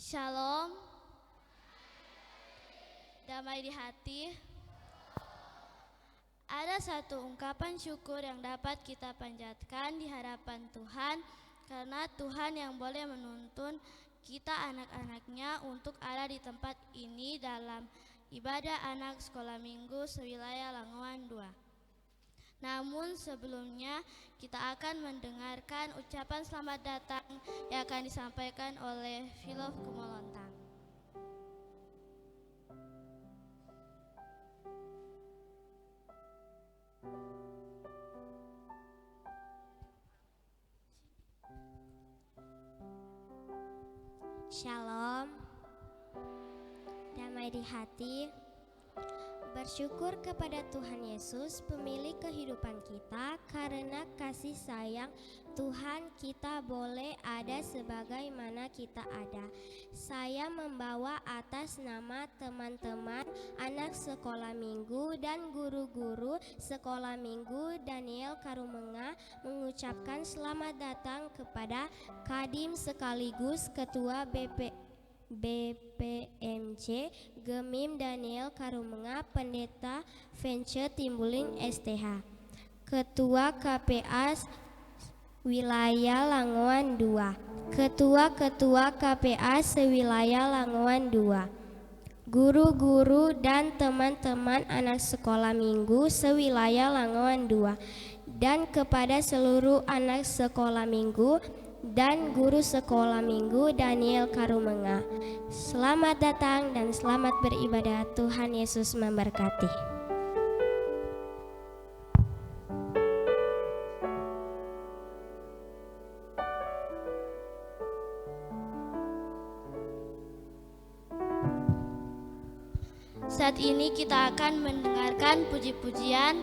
Shalom, damai di hati. Ada satu ungkapan syukur yang dapat kita panjatkan di hadapan Tuhan, karena Tuhan yang boleh menuntun kita anak-anaknya untuk ada di tempat ini dalam ibadah anak sekolah minggu sewilayah Langowan 2. Namun sebelumnya kita akan mendengarkan ucapan selamat datang yang akan disampaikan oleh Filof Kumolontang. Shalom, damai di hati. Bersyukur kepada Tuhan Yesus, pemilik kehidupan kita, karena kasih sayang Tuhan kita boleh ada sebagaimana kita ada. Saya membawa atas nama teman-teman anak sekolah minggu dan guru-guru sekolah minggu Daniel Karumenga mengucapkan selamat datang kepada Kadim sekaligus Ketua BPMJ Gemim Daniel Karumenga, Pendeta Vence Timbuling STH, Ketua KPA Wilayah Langowan 2, Ketua-Ketua KPA sewilayah Langowan 2, guru-guru dan teman-teman anak sekolah minggu sewilayah Langowan 2, dan kepada seluruh anak sekolah minggu dan guru sekolah minggu Daniel Karumenga. Selamat datang dan selamat beribadah. Tuhan Yesus memberkati. Saat ini kita akan mendengarkan puji-pujian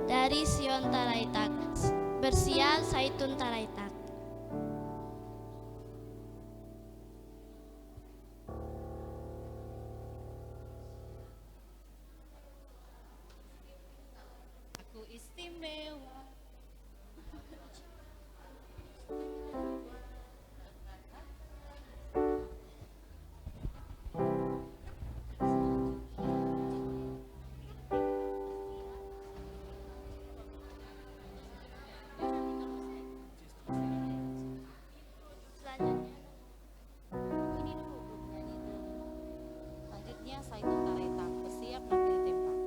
dari Sion Taraitak. Bersiap Saitun Taraitak. Aku istimewa. Selanjutnya Saitun Taraitak. Bersiap nanti ditembak.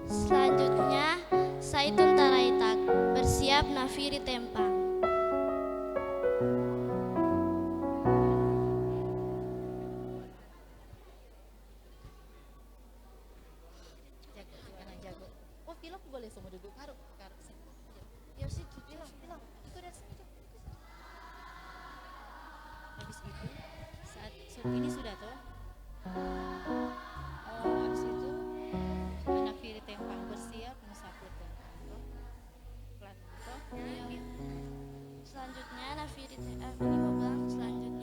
Selanjutnya Saitun Taraitak. Bersiap Nafiri Tempang. Jago, jangan jago. Oh, pilok boleh semua duduk. Karo sini. Ya sih, pilok. Itu dari sini. Habis itu, saat ini sudah toh. Habis itu anak Firi Tempang bersiap musafir Tempang toh. Pelan toh. Selanjutnya Nafiri ini mau bilang selanjutnya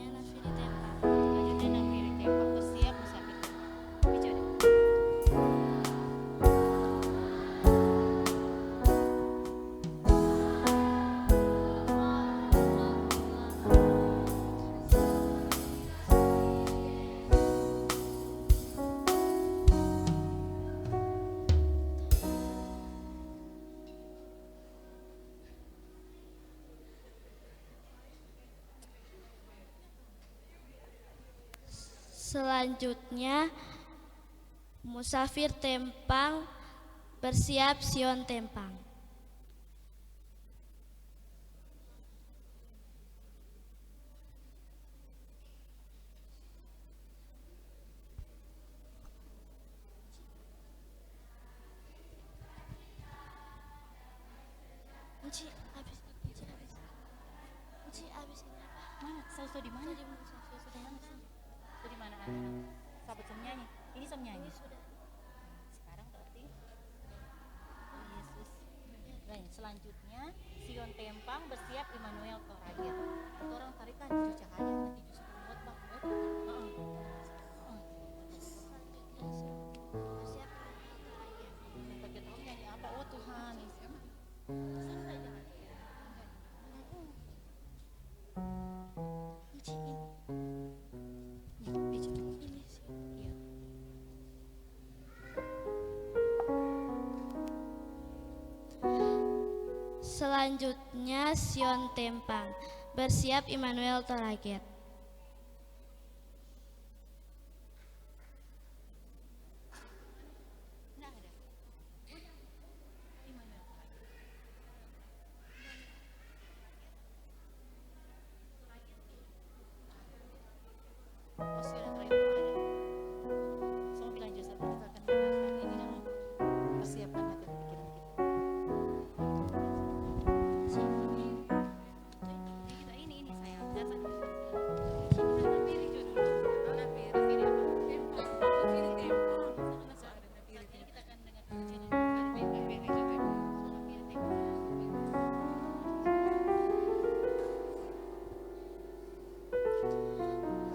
Selanjutnya musafir Tempang bersiap Sion Tempang. Uci habis. Mana? Sauso di mana? Sauso di mana sih? Itu di mana anak-anak? Sahabat som nyanyi. Ini som nyanyi. Sudah. Sekarang berarti oh Yesus. Baik, selanjutnya Sion Tempang bersiap Immanuel Toraget. Itu orang tarikan tujuh cahaya nanti justru buat Bang. Bagian tahu nyanyi apa? Oh Tuhan. Selanjutnya Sion Tempang bersiap Immanuel Toraget.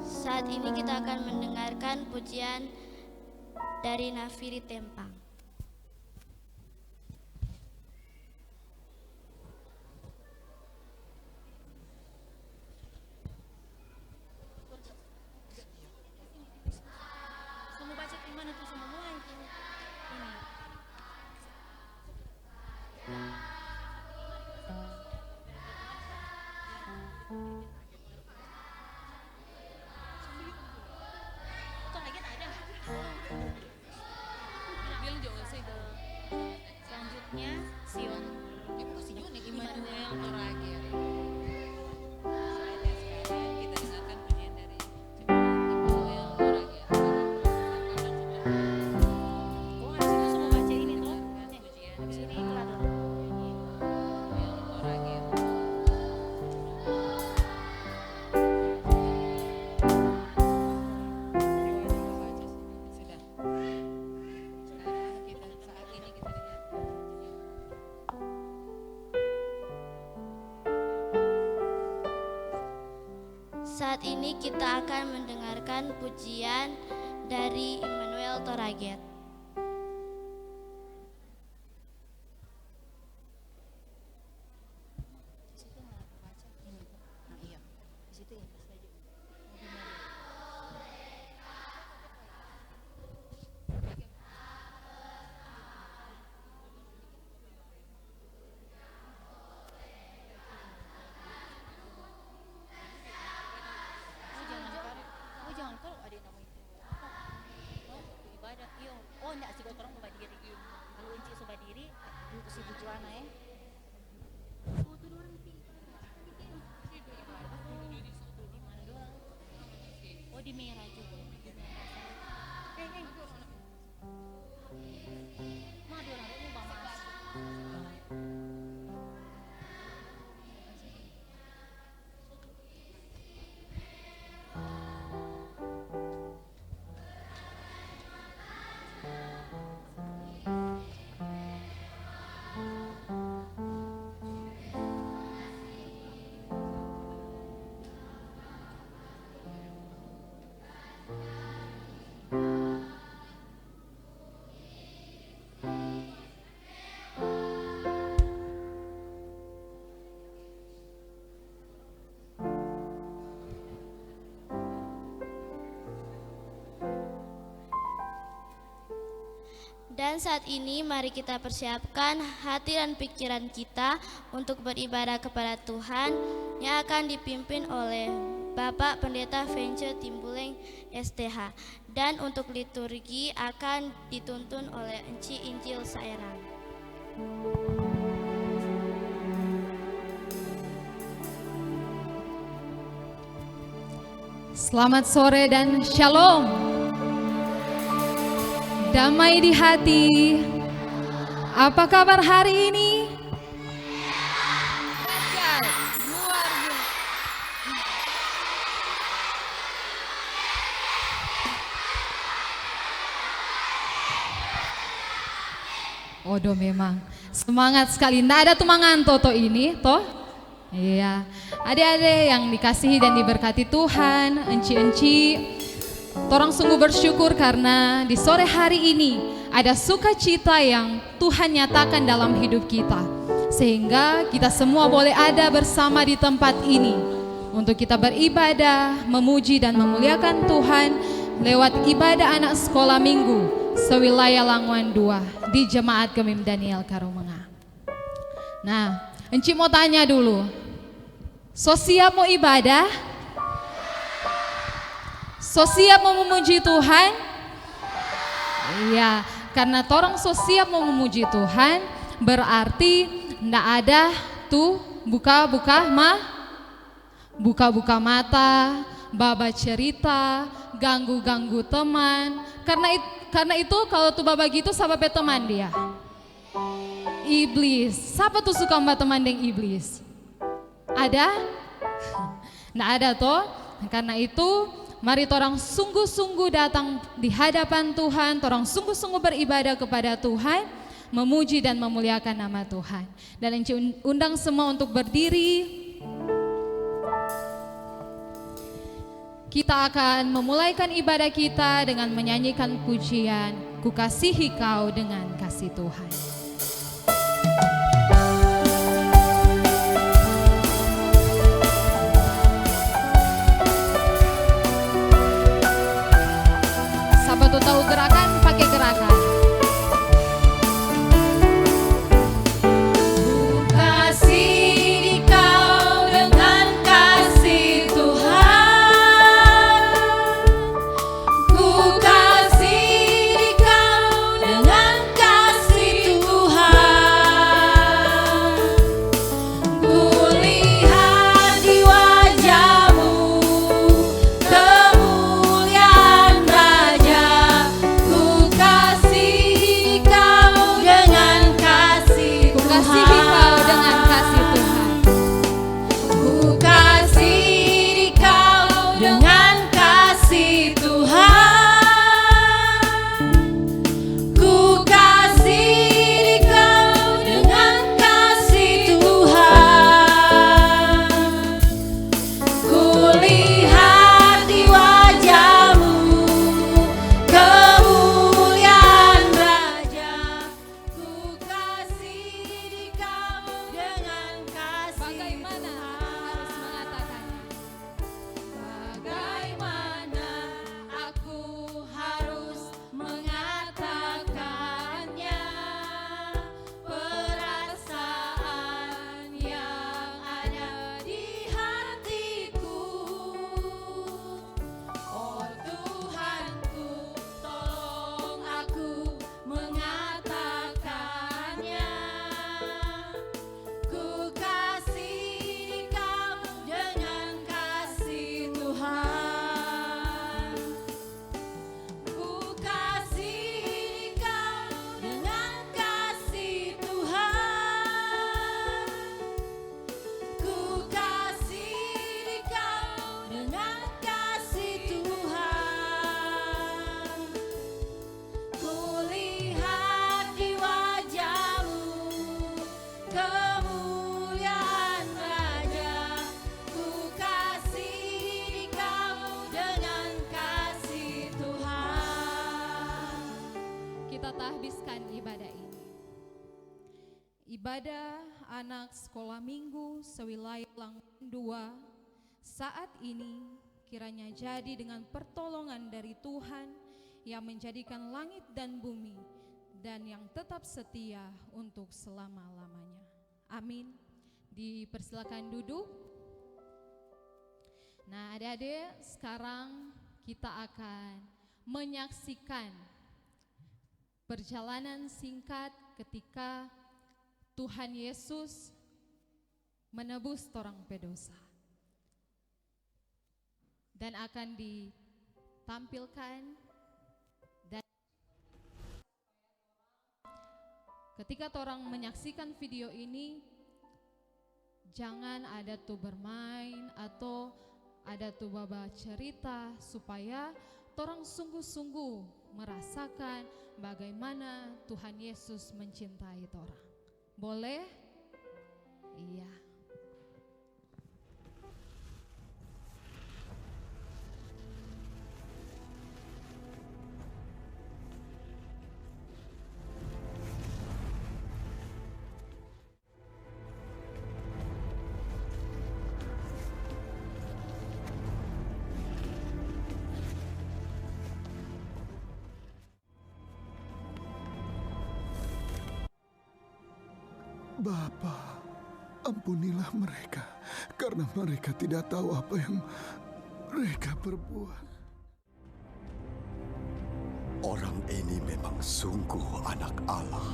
Saat ini kita akan mendengarkan pujian dari Nafiri Tempang. Kamu baca di mana tuh semua ini? Selanjutnya Sion Immanuel Toraget. Sekarang kita dengarkan pujian dari Immanuel Toraget. Oh, habis itu semua baca ini tuh. Pujian Habis ini dari kelar dulu. Immanuel Toraget. Sudah. Sekarang kita saat ini kita lihat. Saat ini kita akan mendengarkan pujian dari Immanuel Toraget. Di situ nggak baca ini. Nah iya, di situ ya pas aja. Oh jangan kalau ada yang namanya oh ibadah iyo oh enggak sih orang mau diri kalau unci soba diri itu si tujuana ya oh di merah juga mah dua orang ini bawa mas Dan saat ini mari kita persiapkan hati dan pikiran kita untuk beribadah kepada Tuhan yang akan dipimpin oleh Bapak Pendeta Vence Timbuleng STH. Dan untuk liturgi akan dituntun oleh Enci Injil Saerang. Selamat sore dan shalom. Damai di hati. Apa kabar hari ini? Odo memang semangat sekali. Nggak ada tumangan toto ini, toh? Iya. Adik-adik yang dikasihi dan diberkati Tuhan, enci-enci, torang sungguh bersyukur karena di sore hari ini ada sukacita yang Tuhan nyatakan dalam hidup kita. Sehingga kita semua boleh ada bersama di tempat ini untuk kita beribadah, memuji dan memuliakan Tuhan lewat ibadah anak sekolah minggu sewilayah Languan 2 di Jemaat Gemim Daniel Karumenga. Nah, Enci mau tanya dulu, so siap mau ibadah? So siap mau memuji Tuhan? Iya, karena torang so siap mau memuji Tuhan, berarti ndak ada tuh buka-buka mata, baba cerita, ganggu-ganggu teman. Karena itu kalau tuh baba gitu siapa teman dia? Iblis. Siapa tuh suka mbak teman dengan iblis? Ada? Nggak ada toh? Karena itu mari torang sungguh-sungguh datang di hadapan Tuhan, torang sungguh-sungguh beribadah kepada Tuhan, memuji dan memuliakan nama Tuhan. Dan Enci undang semua untuk berdiri. Kita akan memulaikan ibadah kita dengan menyanyikan pujian, Ku kasihi kau dengan kasih Tuhan. Siapa tuh tahu gerakan? Pakai gerakan. Ibadah anak sekolah minggu sewilayah Languan 2 saat ini kiranya jadi dengan pertolongan dari Tuhan yang menjadikan langit dan bumi dan yang tetap setia untuk selama-lamanya. Amin. Dipersilakan duduk. Nah, adik-adik, sekarang kita akan menyaksikan perjalanan singkat ketika Tuhan Yesus menebus torang pedosa. Dan akan ditampilkan, dan ketika torang menyaksikan video ini, jangan ada tuh bermain atau ada tuh baba cerita, supaya torang sungguh-sungguh merasakan bagaimana Tuhan Yesus mencintai torang. Boleh? Iya. Bapa, ampunilah mereka, karena mereka tidak tahu apa yang mereka perbuat. Orang ini memang sungguh anak Allah.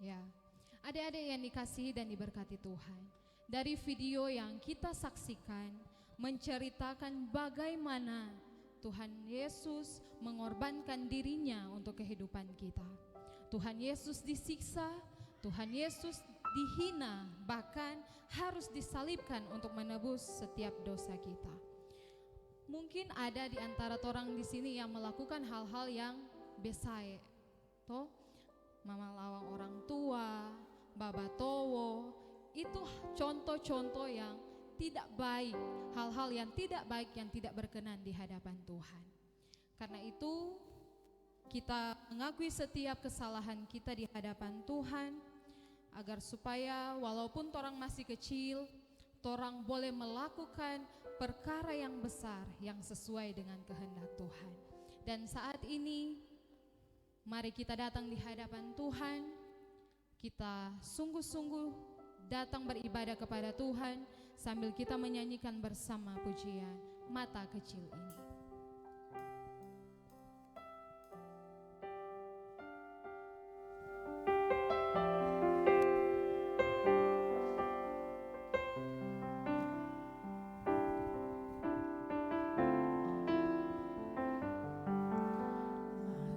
Ya, adik-adik yang dikasihi dan diberkati Tuhan, dari video yang kita saksikan menceritakan bagaimana Tuhan Yesus mengorbankan dirinya untuk kehidupan kita. Tuhan Yesus disiksa, Tuhan Yesus dihina, bahkan harus disalibkan untuk menebus setiap dosa kita. Mungkin ada di antara orang di sini yang melakukan hal-hal yang besae, toh mama lawang orang tua, baba towo, itu contoh-contoh yang tidak baik, hal-hal yang tidak baik yang tidak berkenan di hadapan Tuhan. Karena itu kita mengakui setiap kesalahan kita di hadapan Tuhan, agar supaya walaupun torang masih kecil, torang boleh melakukan perkara yang besar yang sesuai dengan kehendak Tuhan. Dan saat ini mari kita datang di hadapan Tuhan, kita sungguh-sungguh datang beribadah kepada Tuhan sambil kita menyanyikan bersama pujian Mata Kecil Ini.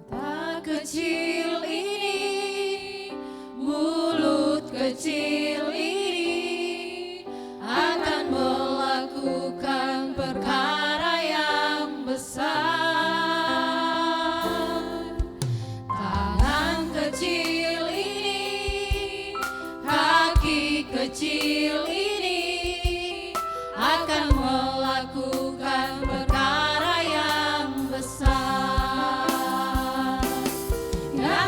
Mata kecil ini, mulut kecil ini akan melakukan perkara yang besar. Tangan kecil ini, kaki kecil ini akan melakukan perkara yang besar. Ya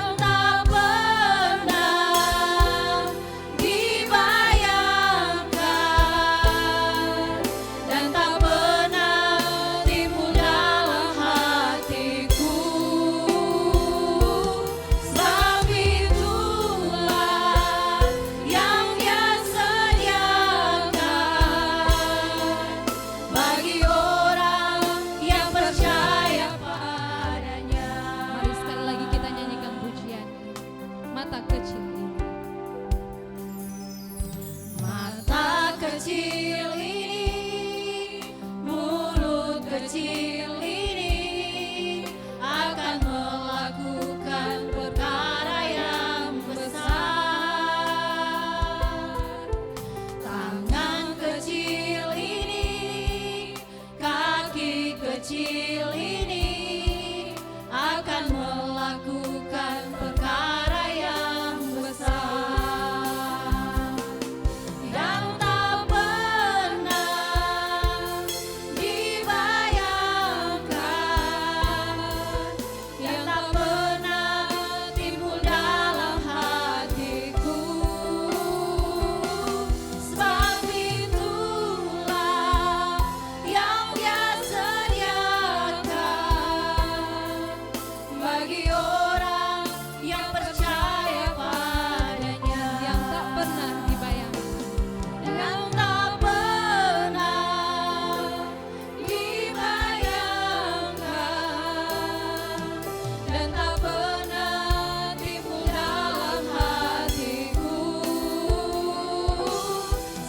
dan tak pernah timbul dalam hatiku.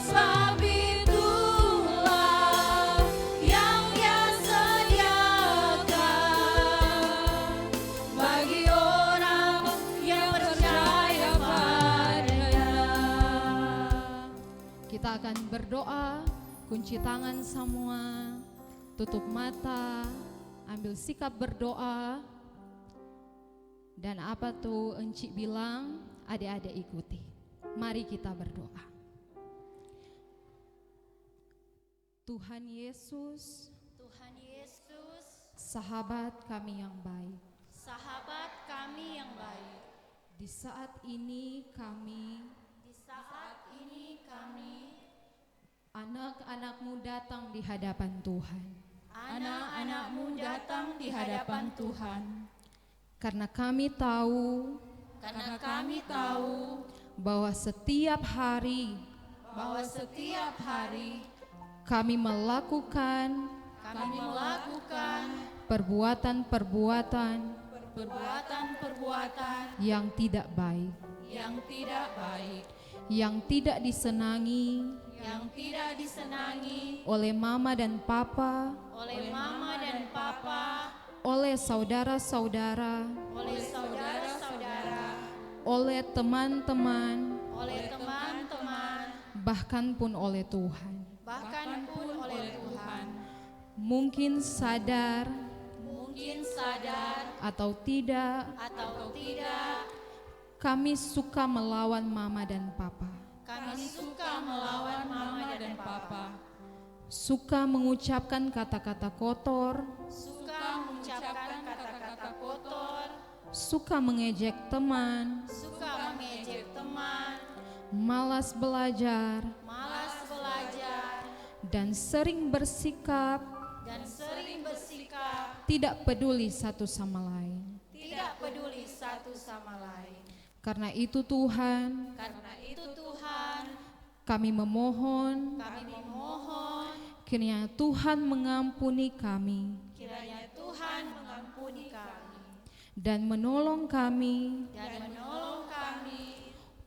Sebab itulah yang Dia sediakan bagi orang yang percaya padanya. Kita akan berdoa, kunci tangan semua, tutup mata, ambil sikap berdoa. Dan apa tuh Encik bilang, adik-adik ikuti. Mari kita berdoa. Tuhan Yesus, Tuhan Yesus, sahabat kami yang baik, sahabat kami yang baik, di saat ini kami, anak-anakmu datang di hadapan Tuhan. anak-anakmu datang di hadapan Tuhan. Karena kami tahu Karena kami tahu bahwa setiap hari bahwa setiap hari kami melakukan perbuatan-perbuatan perbuatan-perbuatan yang tidak baik, yang tidak baik, yang tidak disenangi yang tidak disenangi oleh mama dan papa, oleh mama dan papa, oleh saudara-saudara, oleh saudara-saudara, oleh teman-teman, oleh teman-teman, bahkan pun oleh Tuhan. bahkan pun oleh Tuhan. Mungkin sadar Mungkin sadar atau tidak, atau tidak, kami suka melawan mama dan papa, kami suka melawan mama dan papa, suka mengucapkan kata-kata kotor, suka mengucapkan kata-kata kotor, suka mengejek teman, suka mengejek teman, malas belajar, malas belajar, dan sering bersikap tidak peduli satu sama lain. tidak peduli satu sama lain. Karena itu Tuhan, Karena itu Tuhan, kami memohon kiranya Tuhan mengampuni kami kiranya Tuhan mengampuni kami dan menolong kami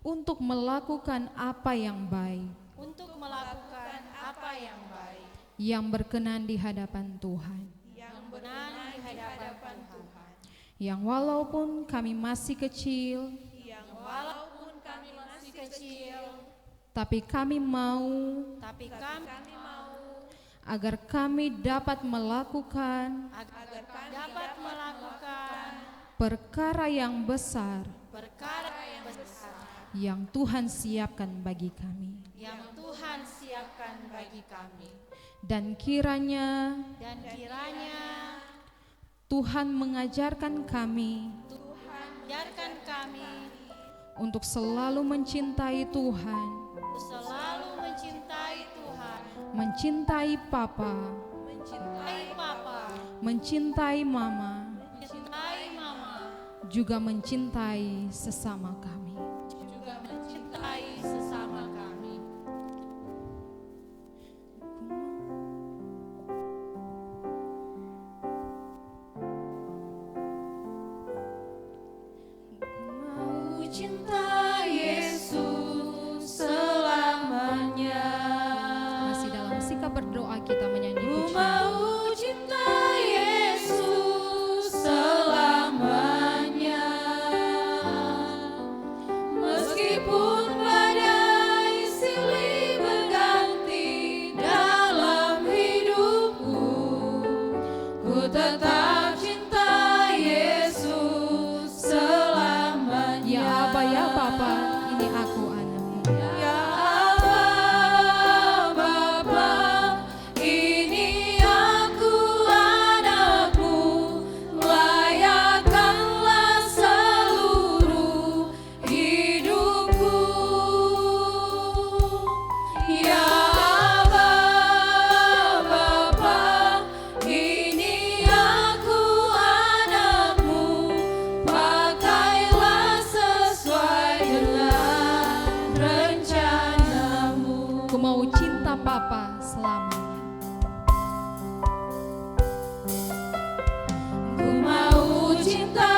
untuk melakukan apa yang baik, untuk melakukan apa yang baik, yang berkenan di hadapan Tuhan. yang benar di hadapan Tuhan. Yang walaupun kami masih kecil, Yang walaupun kami masih kecil, tapi kami mau tapi kami mau agar kami dapat melakukan agar dapat melakukan perkara yang besar perkara yang besar yang Tuhan siapkan bagi kami. yang Tuhan siapkan bagi kami. Dan kiranya Dan kiranya Tuhan mengajarkan kami biarkan kami untuk selalu mencintai Tuhan, selalu mencintai Tuhan, mencintai Papa, mencintai Papa, mencintai Mama, mencintai Mama, juga mencintai sesama kami. juga mencintai sesama kami. Mau cinta Yesus selamanya. Masih dalam sikap berdoa kita menyanyi pujian. Mau cinta Yesus selamanya. Meskipun badai silih berganti dalam hidupku, ku tetap cinta Yesus selamanya. Ya Aba, ya Bapa, ini aku anakmu. Ya Aba, Bapa, ini aku anakmu. Layakkanlah seluruh hidupku. Ya Aba, Bapa, ini aku anakmu. Pakailah sesuai dengan rencanamu. Ku mau cinta Papa selamanya. Ku mau cinta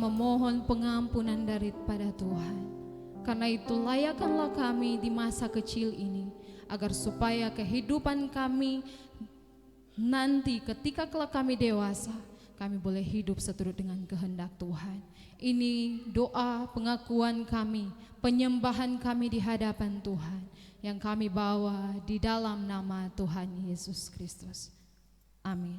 memohon pengampunan daripada Tuhan. Karena itu layakkanlah kami di masa kecil ini, agar supaya kehidupan kami nanti ketika kelak kami dewasa, kami boleh hidup seturut dengan kehendak Tuhan. Ini doa pengakuan kami, penyembahan kami di hadapan Tuhan, yang kami bawa di dalam nama Tuhan Yesus Kristus. Amin.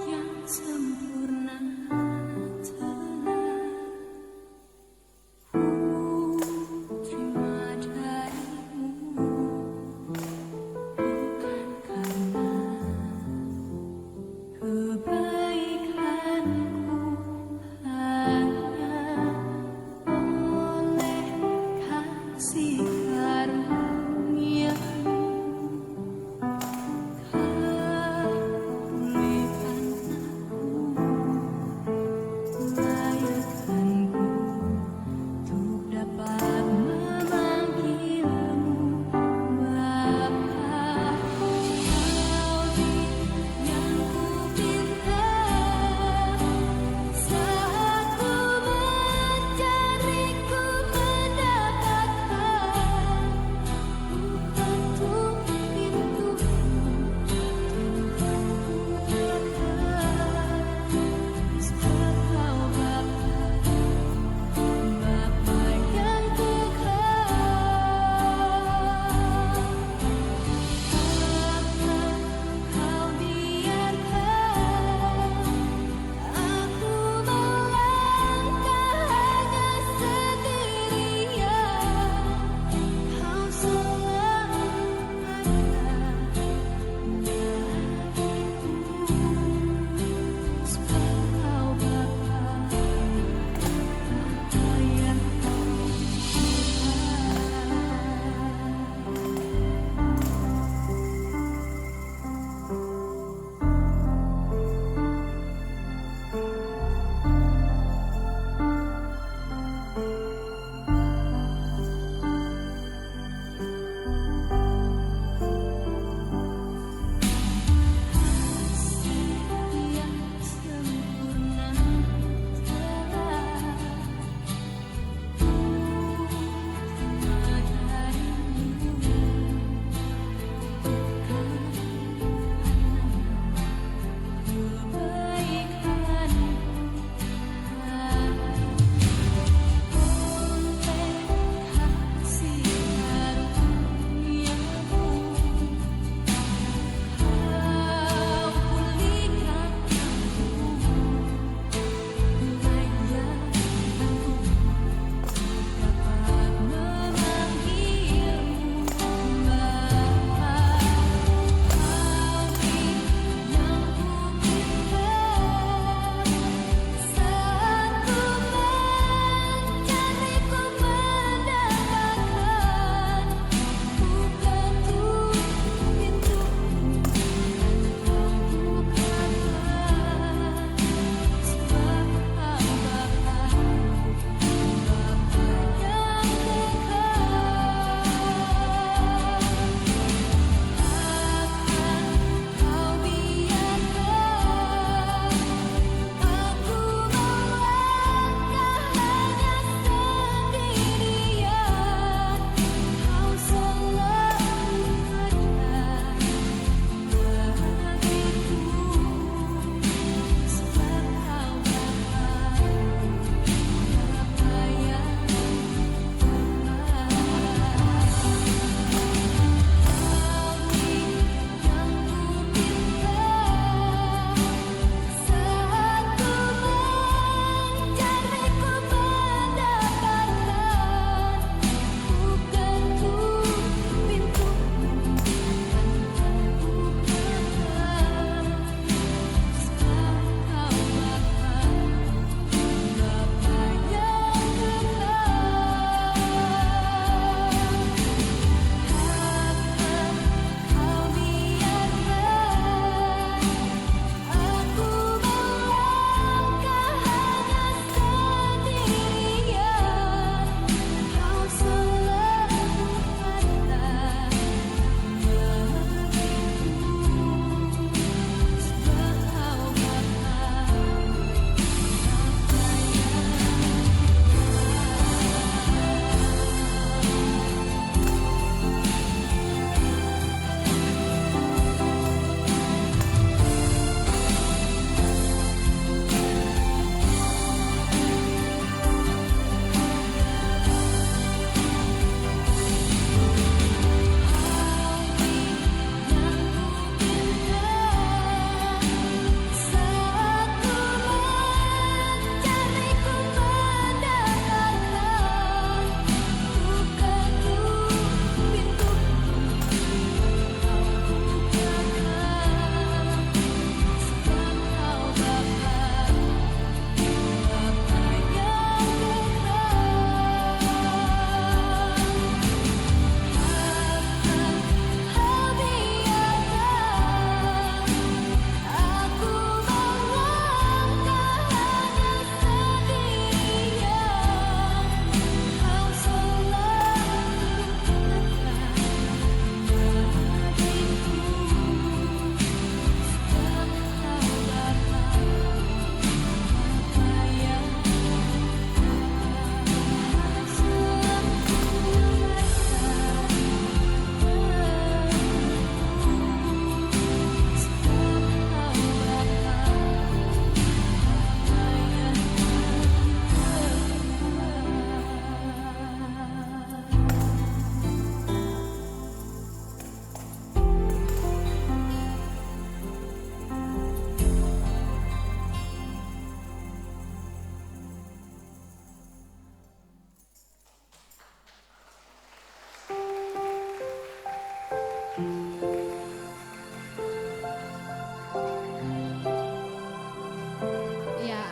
Yang sempurna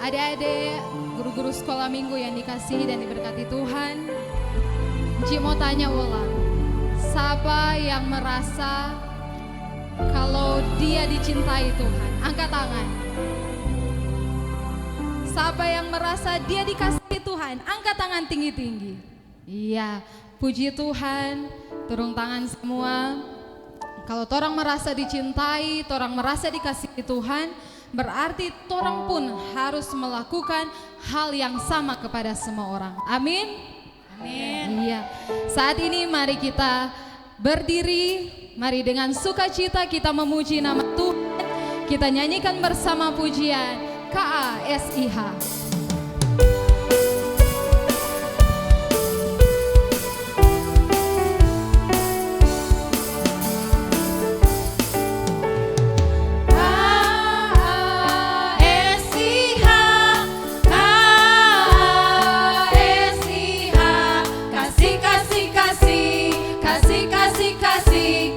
Adik-adik, guru-guru sekolah minggu yang dikasihi dan diberkati Tuhan, Ci mau tanya ulang, siapa yang merasa kalau dia dicintai Tuhan? Angkat tangan. Siapa yang merasa dia dikasihi Tuhan? Angkat tangan tinggi-tinggi. Iya, puji Tuhan. Turun tangan semua. Kalau torang merasa dicintai, torang merasa dikasihi Tuhan, berarti torang pun harus melakukan hal yang sama kepada semua orang. Amin. Amin. Iya. Saat ini mari kita berdiri, mari dengan sukacita kita memuji nama Tuhan. Kita nyanyikan bersama pujian KASIH. Kasih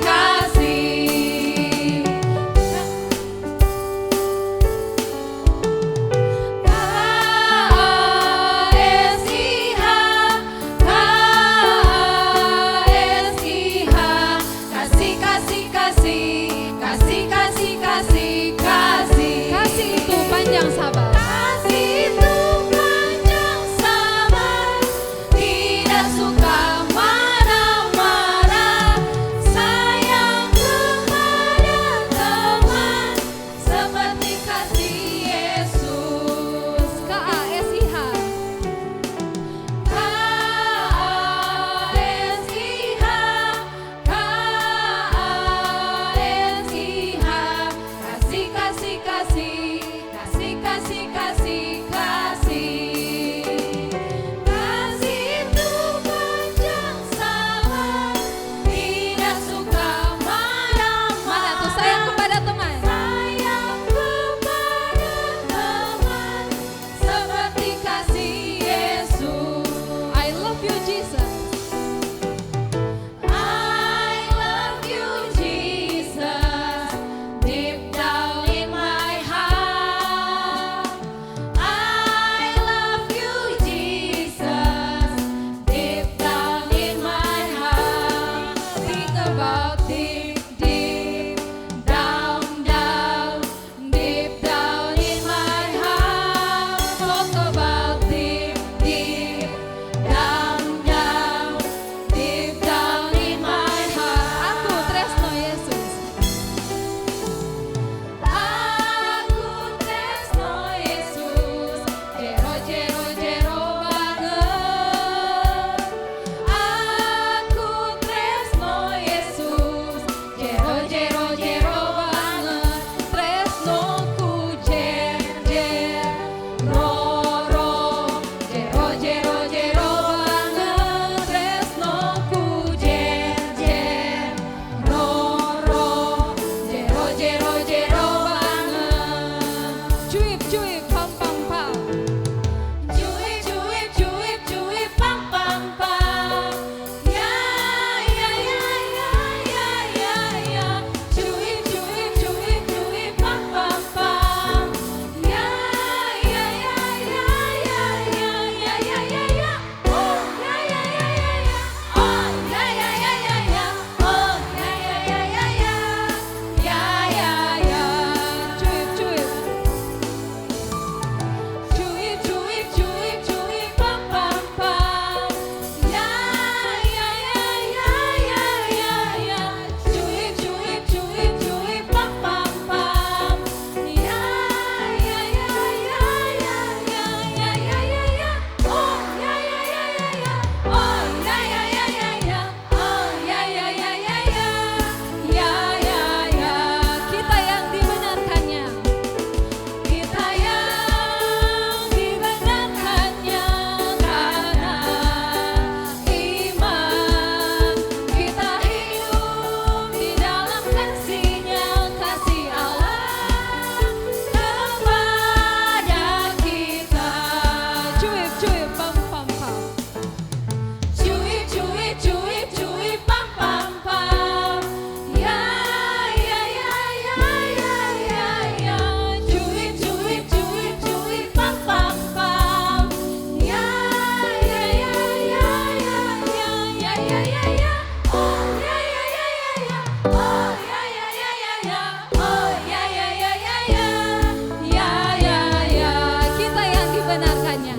dibenarkannya.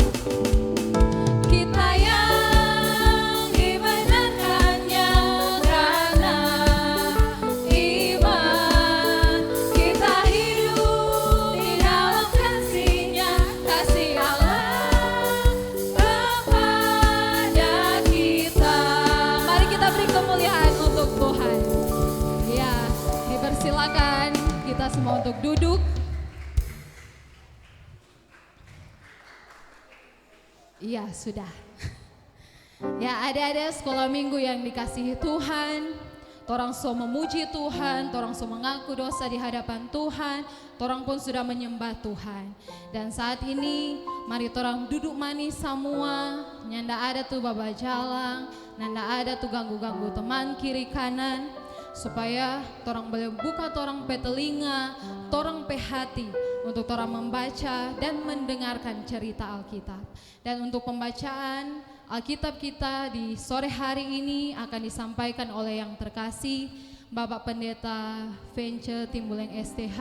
Kita yang dibenarkannya karena iman. Kita hidup di dalam kasih-Nya, kasih Allah kepada kita. Mari kita beri kemuliaan untuk Tuhan. Ya, dipersilakan kita semua untuk duduk. Iya, sudah. Ya, adik-adik sekolah minggu yang dikasihi Tuhan, torang so memuji Tuhan, torang so mengaku dosa di hadapan Tuhan, torang pun sudah menyembah Tuhan. Dan saat ini mari torang duduk manis semua, nyanda ada tuh baba jalang, nyanda ada tuh ganggu-ganggu teman kiri kanan, supaya torang boleh buka torang pe telinga, torang pe hati untuk torang membaca dan mendengarkan cerita Alkitab. Dan untuk pembacaan Alkitab kita di sore hari ini akan disampaikan oleh yang terkasih Bapak Pendeta Vence Timbuleng STH,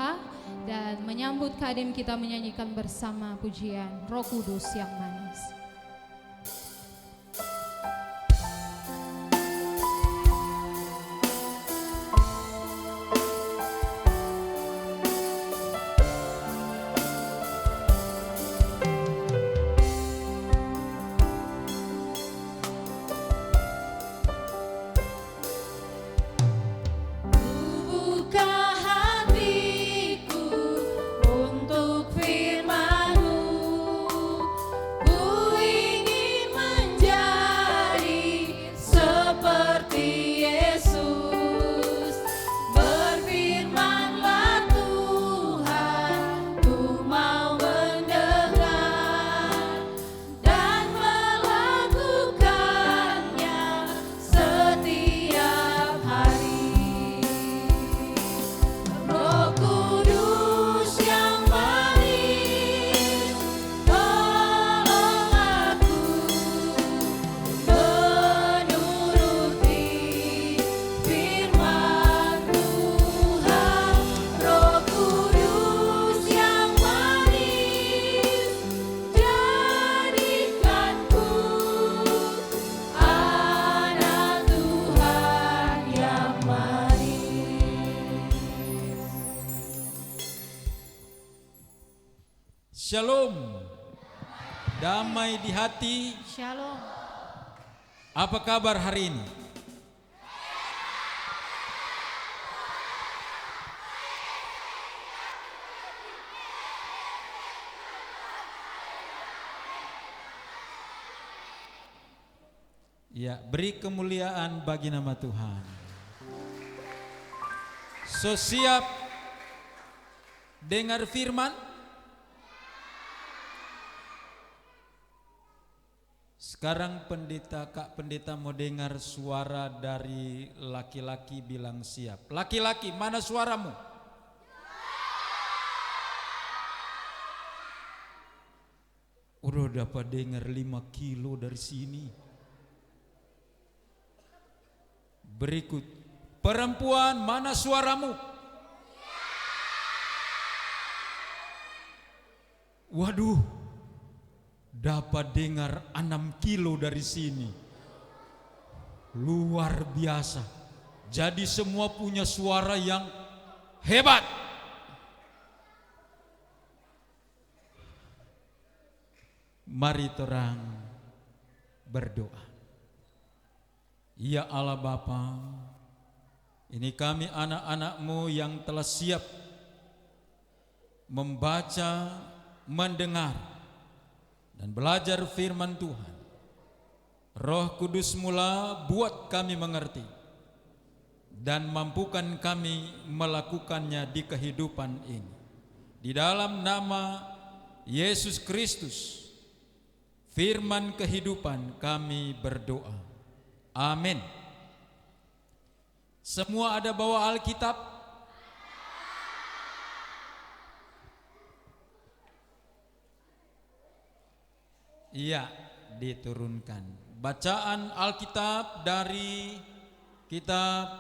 dan menyambut kadim kita menyanyikan bersama pujian Roh Kudus yang manis. Buka hatiku untuk firman-Mu, ku ingin menjadi seperti Yesus. Berfirman-Lah Tuhan, ku mau mendengar dan melakukannya setiap hari. Roh Kudus yang manis, tolong aku menuruti firman Tuhan. Roh Kudus yang manis, jadikanku anak Tuhan yang manis. Shalom. Damai di hati. Shalom. Apa kabar hari ini? Ya, beri kemuliaan bagi nama Tuhan. So, siap dengar firman? Sekarang Kak Pendeta mau dengar suara dari laki-laki bilang siap. Laki-laki, mana suaramu? Udah dapat dengar 5 kilo dari sini. Berikut, perempuan, mana suaramu? Waduh, dapat dengar 6 kilo dari sini. Luar biasa. Jadi semua punya suara yang hebat. Mari terang berdoa. Ya Allah Bapa, ini kami anak-anak-Mu yang telah siap membaca, mendengar, dan belajar firman Tuhan. Roh Kudus mula buat kami mengerti dan mampukan kami melakukannya di kehidupan ini. Di dalam nama Yesus Kristus, firman kehidupan, kami berdoa. Amin. Semua ada bawa Alkitab? Iya, diturunkan. Bacaan Alkitab dari kitab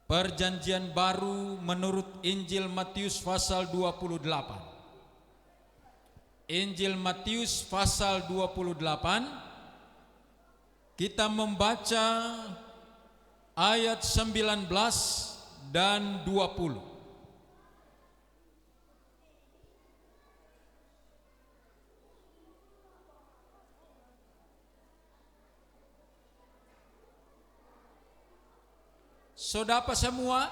Perjanjian Baru menurut Injil Matius pasal 28. Injil Matius pasal 28. Kita membaca ayat 19 dan 20. Saudara semua,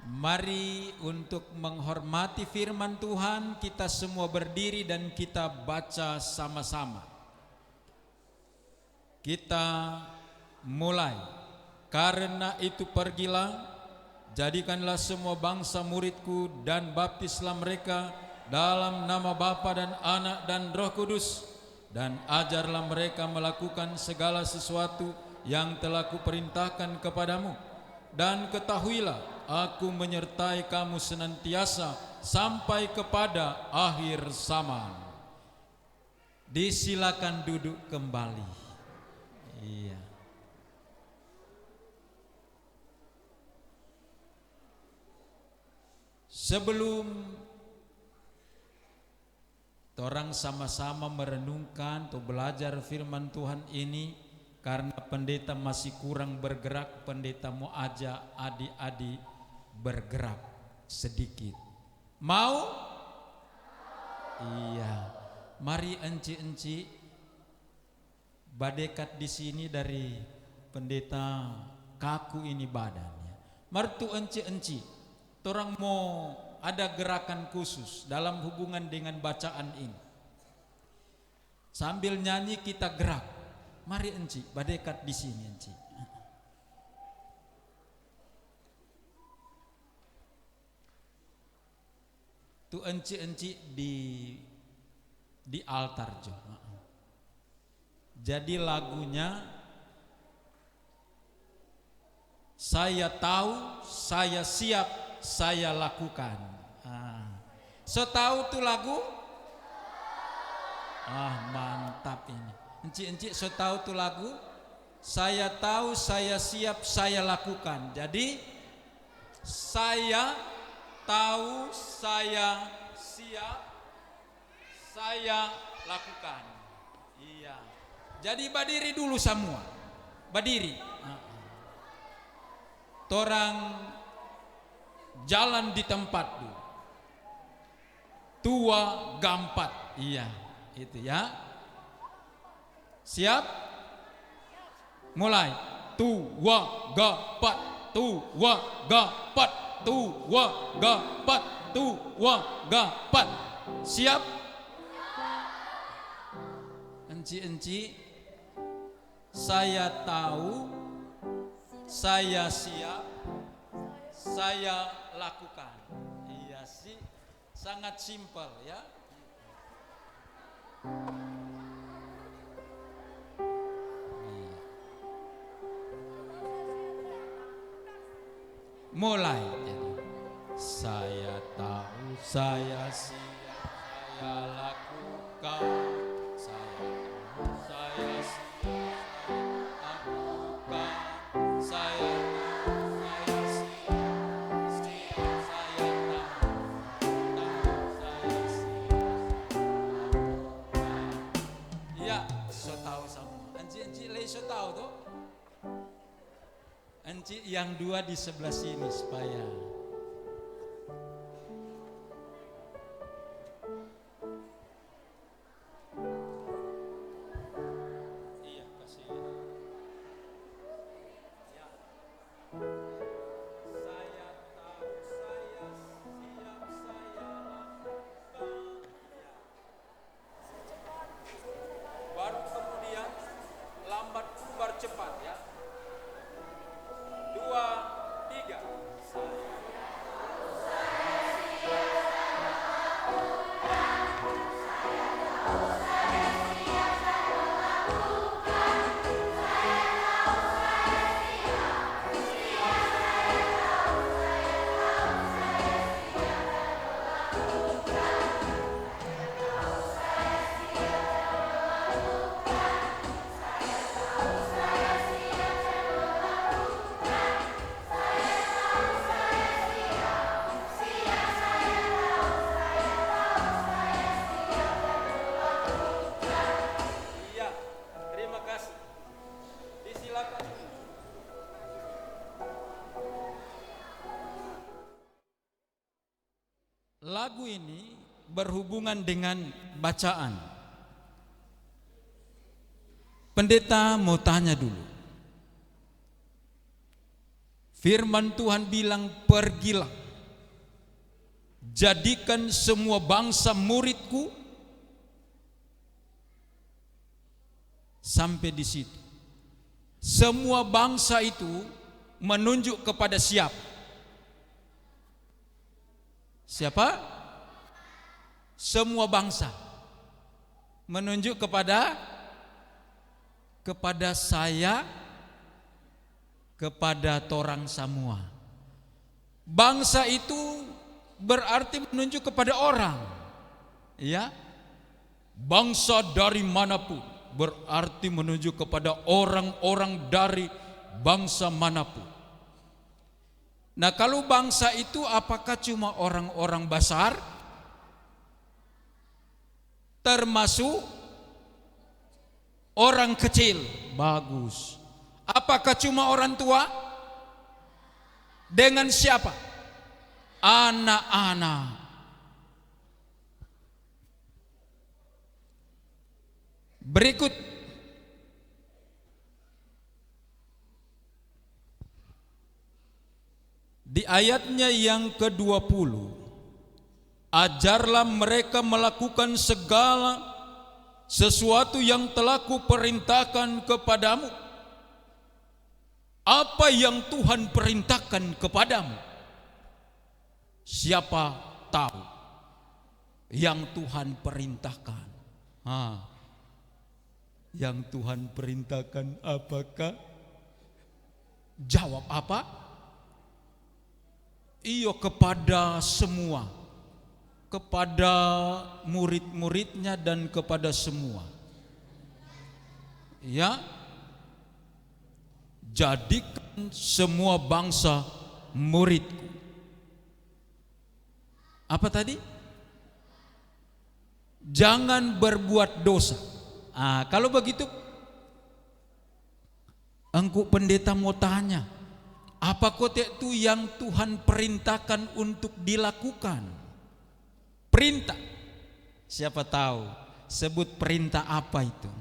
mari untuk menghormati firman Tuhan kita semua berdiri dan kita baca sama-sama. Kita mulai. Karena itu pergilah, jadikanlah semua bangsa muridku dan baptislah mereka dalam nama Bapa dan Anak dan Roh Kudus, dan ajarlah mereka melakukan segala sesuatu yang telah kuperintahkan kepadamu. Dan ketahuilah, aku menyertai kamu senantiasa sampai kepada akhir zaman. Disilakan duduk kembali. Iya. Sebelum orang sama-sama merenungkan atau belajar firman Tuhan ini, karena pendeta masih kurang bergerak, pendeta mau ajak adik-adik bergerak sedikit. Mau? Iya. Mari enci-enci badekat di sini dari pendeta kaku ini badannya. Martu enci-enci, orang mau ada gerakan khusus dalam hubungan dengan bacaan ini. Sambil nyanyi kita gerak. Mari enci, badekat di sini enci. Tu enci-enci di altar jo. Jadi lagunya saya tahu, saya siap, saya lakukan. So tahu tuh lagu? Mantap ini. Enci-enci so tahu tuh lagu? Saya tahu, saya siap, saya lakukan. Jadi saya tahu, saya siap, saya lakukan. Iya. Jadi berdiri dulu semua. Berdiri. Torang jalan di tempat dulu. Tua gampat. Iya, itu ya. Siap? Mulai. Tua gapat, tua gapat, tua gapat, tua gapat. Siap? Enci-enci, saya tahu, saya siap, saya lakukan. Iya sih, sangat simpel ya. Mulai. Saya tahu, saya siap, saya lakukan. Saya tahu, saya siap, saya lakukan. Saya tahu, saya siap, saya tahu, saya siap. Iya, so tahu sama. Enci lagi so tahu tuh. Enci yang dua di sebelah sini supaya iya kasih ya. Saya tahu, saya siap, saya lakukan ya. Baru kemudian lambat baru cepat ya. 2, 3. lagu ini berhubungan dengan bacaan. Pendeta mau tanya dulu. Firman Tuhan bilang, pergilah, jadikan semua bangsa muridku. Sampai di situ. Semua bangsa itu menunjuk kepada siapa? Siapa? Semua bangsa menunjuk kepada saya, kepada torang semua. Bangsa itu berarti menunjuk kepada orang, ya. Bangsa dari manapun berarti menunjuk kepada orang-orang dari bangsa manapun. Nah, kalau bangsa itu apakah cuma orang-orang besar? Termasuk orang kecil? Bagus. Apakah cuma orang tua? Dengan siapa? Anak-anak. Berikut di ayatnya yang ke-20, ajarlah mereka melakukan segala sesuatu yang telah kuperintahkan kepadamu. Apa yang Tuhan perintahkan kepadamu? Siapa tahu yang Tuhan perintahkan? Yang Tuhan perintahkan apakah? Jawab apa? Iyo, kepada semua, kepada murid-muridnya dan kepada semua. Ya, jadikan semua bangsa muridku. Apa tadi? Jangan berbuat dosa. Kalau begitu, engkau pendeta mau tanya, apa kote itu yang Tuhan perintahkan untuk dilakukan? Perintah. Siapa tahu? Sebut perintah apa itu?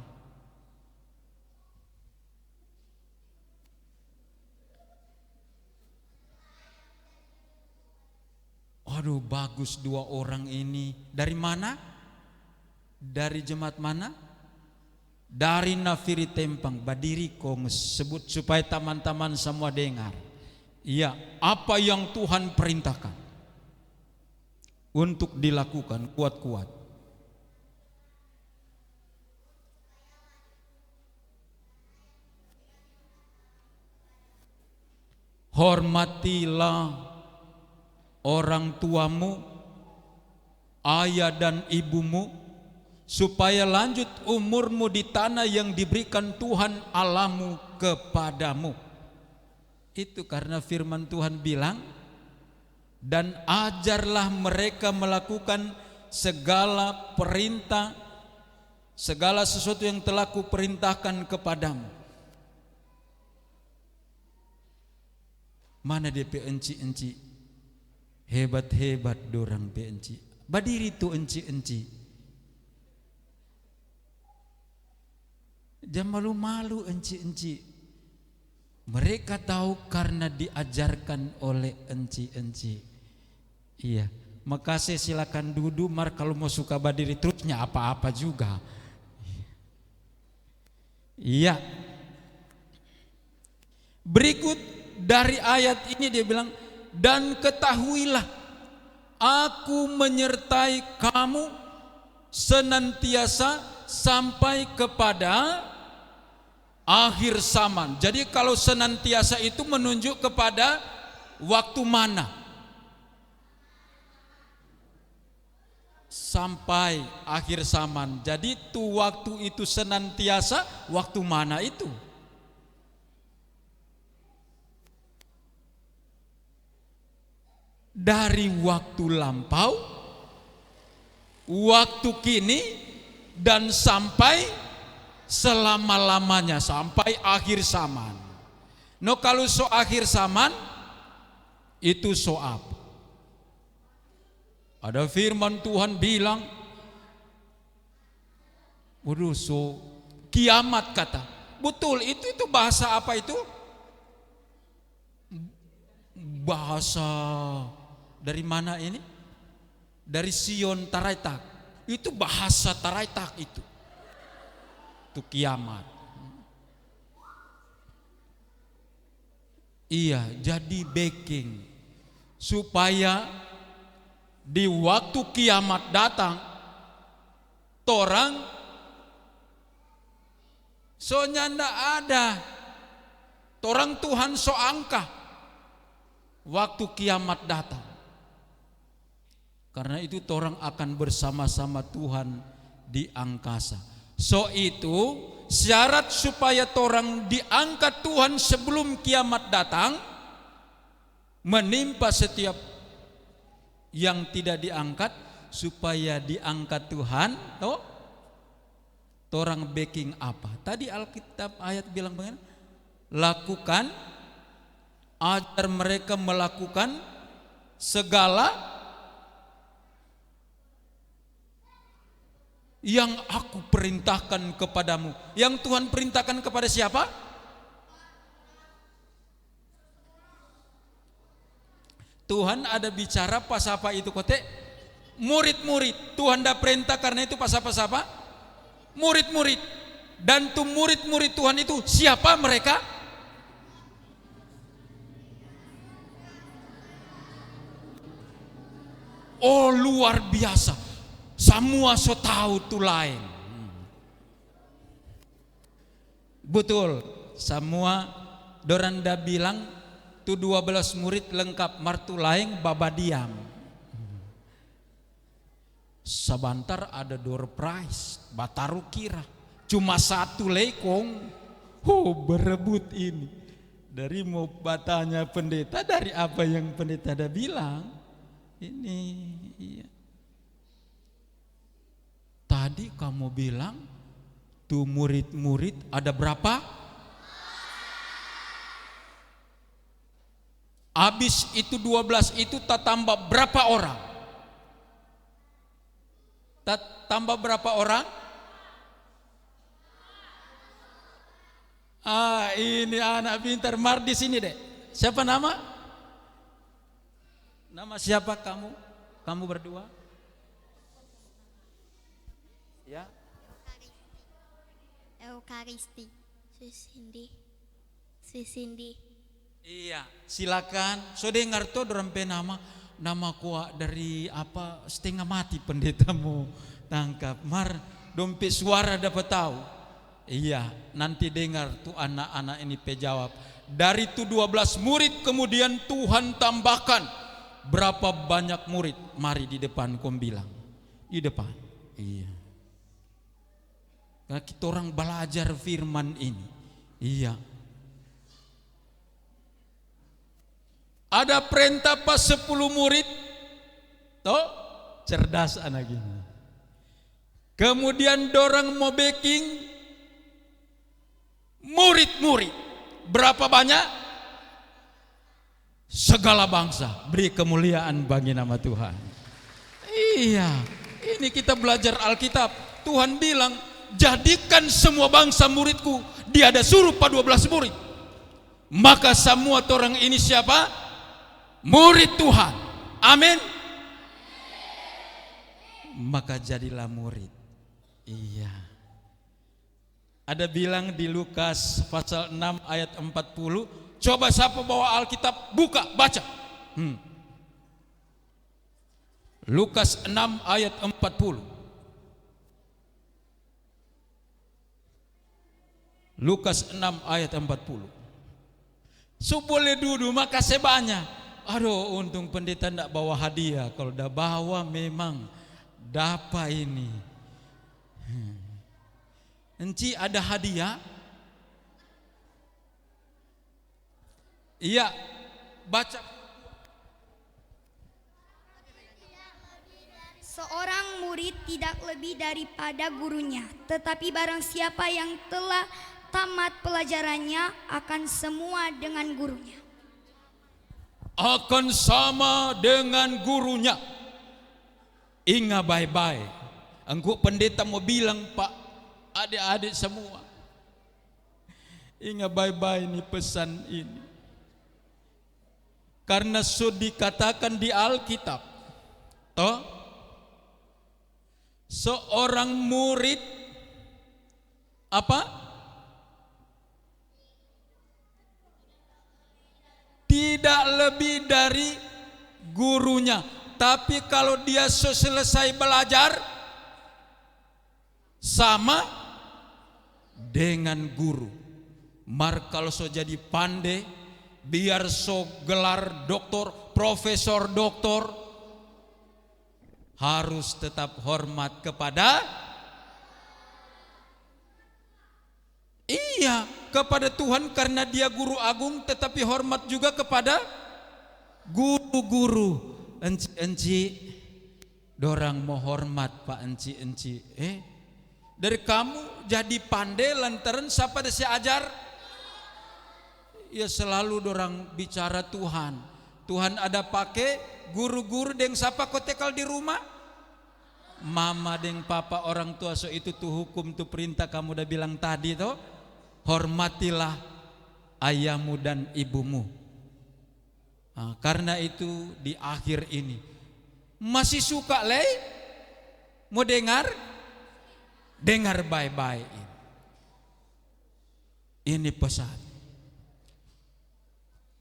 Aduh, bagus dua orang ini. Dari mana? Dari jemaat mana? Dari Nafiri Tempang, Badiri Konges. Sebut supaya teman-teman semua dengar. Iya, apa yang Tuhan perintahkan untuk dilakukan, kuat-kuat. Hormatilah orang tuamu, ayah dan ibumu, supaya lanjut umurmu di tanah yang diberikan Tuhan Allahmu kepadamu. Itu karena firman Tuhan bilang, dan ajarlah mereka melakukan segala perintah, segala sesuatu yang telah kuperintahkan kepadamu. Mana DP enci-enci? Hebat-hebat dorang pe enci. Badiri tu enci-enci. Jangan malu-malu enci-enci. Mereka tahu karena diajarkan oleh enci-enci. Iya, makasih, silakan duduk. Mar kalau mau suka berdiri terusnya apa-apa juga. Iya. Berikut dari ayat ini dia bilang, dan ketahuilah aku menyertai kamu senantiasa sampai kepada akhir zaman. Jadi kalau senantiasa itu menunjuk kepada waktu mana? Sampai akhir zaman. Jadi tuh waktu itu senantiasa, waktu mana itu? Dari waktu lampau, waktu kini, dan sampai selama-lamanya, sampai akhir zaman. No, kalau so akhir zaman itu so apa? Ada firman Tuhan bilang, waduh, kiamat kata. Betul, itu bahasa apa itu? Bahasa dari mana ini? Dari Sion Taraitak. Itu bahasa Taraitak itu. Itu kiamat. Iya, jadi backing supaya di waktu kiamat datang, torang soalnya ndak ada, torang Tuhan so angka waktu kiamat datang. Karena itu torang akan bersama-sama Tuhan di angkasa. So itu syarat supaya torang diangkat Tuhan sebelum kiamat datang, menimpa setiap yang tidak diangkat supaya diangkat Tuhan. Toh, torang backing apa? Tadi Alkitab ayat bilang bagaimana? Lakukan, ajar mereka melakukan segala yang aku perintahkan kepadamu. Yang Tuhan perintahkan kepada siapa? Tuhan ada bicara pas apa itu kote? Murid-murid. Tuhan dah perintah karena itu pas apa? Murid-murid. Dan tuh murid-murid Tuhan itu siapa mereka? Oh, luar biasa. Semua so tahu tu lain. Betul, semua Doranda bilang tu 12 murid lengkap martu lain baba diam. Sebentar ada door prize, bataru kira. Cuma satu lekong. Berebut ini. Dari mau batanya pendeta, dari apa yang pendeta dah bilang. Ini iya. Tadi kamu bilang tuh murid-murid ada berapa? Habis itu 12 itu tak tambah berapa orang? Tak tambah berapa orang? Ini anak pintar. Mar di sini deh. Siapa nama? Nama siapa kamu? Kamu berdua? Ya. Eukaristi. Sisindi. Iya, silakan. So dengar tuh dorempe nama kuah dari apa setengah mati pendetamu tangkap. Mar dompet suara dapat tahu. Iya, nanti dengar tuh anak-anak ini jawab. Dari tuh 12 murid kemudian Tuhan tambahkan berapa banyak murid? Mari di depan kau bilang. Di depan. Iya. Karena kita orang belajar firman ini. Iya. Ada perintah pas 10 murid. Toh, cerdas anak ini. Kemudian dorang mau backing murid-murid. Berapa banyak? Segala bangsa. Beri kemuliaan bagi nama Tuhan. Iya. Ini kita belajar Alkitab. Tuhan bilang, jadikan semua bangsa muridku. Dia ada suruh 12 murid. Maka semua orang ini siapa? Murid Tuhan. Amin. Maka jadilah murid. Iya. Ada bilang di Lukas pasal 6 ayat 40. Coba siapa bawa Alkitab, buka, baca. Lukas 6 ayat 40. Lukas 6 ayat 40. So boleh duduk, makasih banyak. Aduh, untung pendeta tidak bawa hadiah. Kalau dah bawa memang dapat ini. Enci ada hadiah? Iya, baca. Seorang murid tidak lebih daripada gurunya, tetapi barang siapa yang telah tamat pelajarannya akan semua dengan gurunya. Akan sama dengan gurunya. Ingat baik-baik. Engkau pendeta mau bilang, Pak, adik-adik semua, ingat baik-baik ini pesan ini. Karena sudah dikatakan di Alkitab, toh, seorang murid apa? Tidak lebih dari gurunya. Tapi kalau dia selesai belajar, sama dengan guru. Mar kalau so jadi pandai, biar so gelar doktor, profesor doktor, harus tetap hormat kepada kepada Tuhan, karena dia guru agung, tetapi hormat juga kepada guru-guru. Enci, dorang mau hormat Pak enci. Dari kamu jadi pandai lantaran siapa dah saya ajar? Ya selalu dorang bicara Tuhan. Tuhan ada pakai guru-guru deng siapa kotekal di rumah? Mama deng papa orang tua, so itu tuh hukum tuh perintah kamu udah bilang tadi toh. Hormatilah ayahmu dan ibumu. Nah, karena itu di akhir ini masih suka mau dengar baik-baik ini pesan.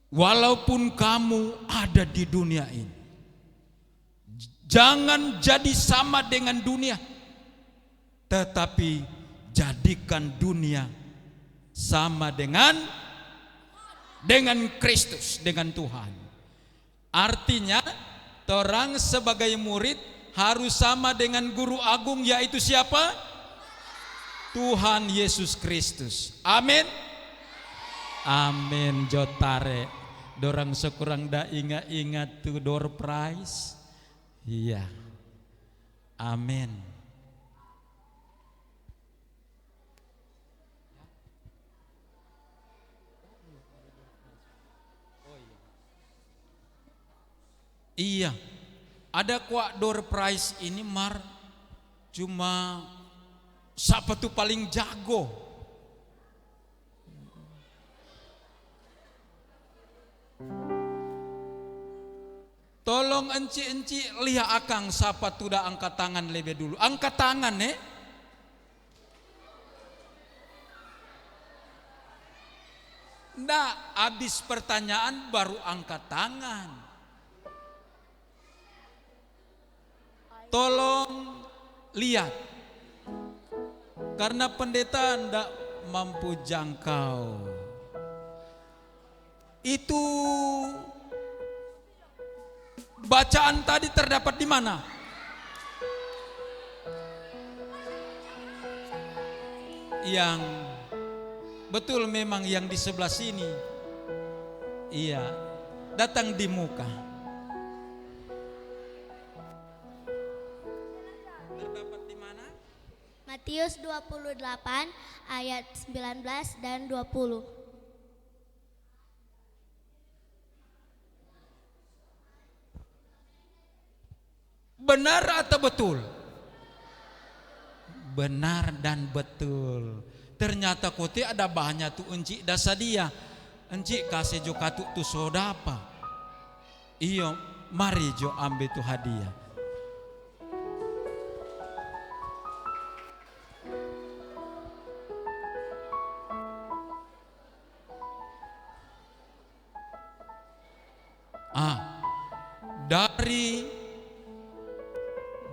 Walaupun kamu ada di dunia ini, jangan jadi sama dengan dunia, tetapi jadikan dunia sama dengan Kristus, dengan Tuhan. Artinya orang sebagai murid harus sama dengan guru agung, yaitu siapa? Tuhan Yesus Kristus. Amin. Amin. Jotare dorang sekurang dah ingat tuh door prize. Iya. Amin. Iya, ada kuak door prize ini Mar, cuma siapa tuh paling jago? Tolong enci lihat akang siapa tuh dah angkat tangan lebih dulu. Angkat tangan Nggak, habis pertanyaan baru angkat tangan. Tolong lihat, karena pendeta tidak mampu jangkau. Itu bacaan tadi terdapat di mana? Yang betul memang yang di sebelah sini. Iya, datang di muka. Matius 28 ayat 19 dan 20. Benar atau betul? Benar dan betul. Ternyata kote ada banyak tuh enci dasa dia. Enci kasih jo katuk tuh sodapa. Iyo, mari jo ambil tuh hadiah. Dari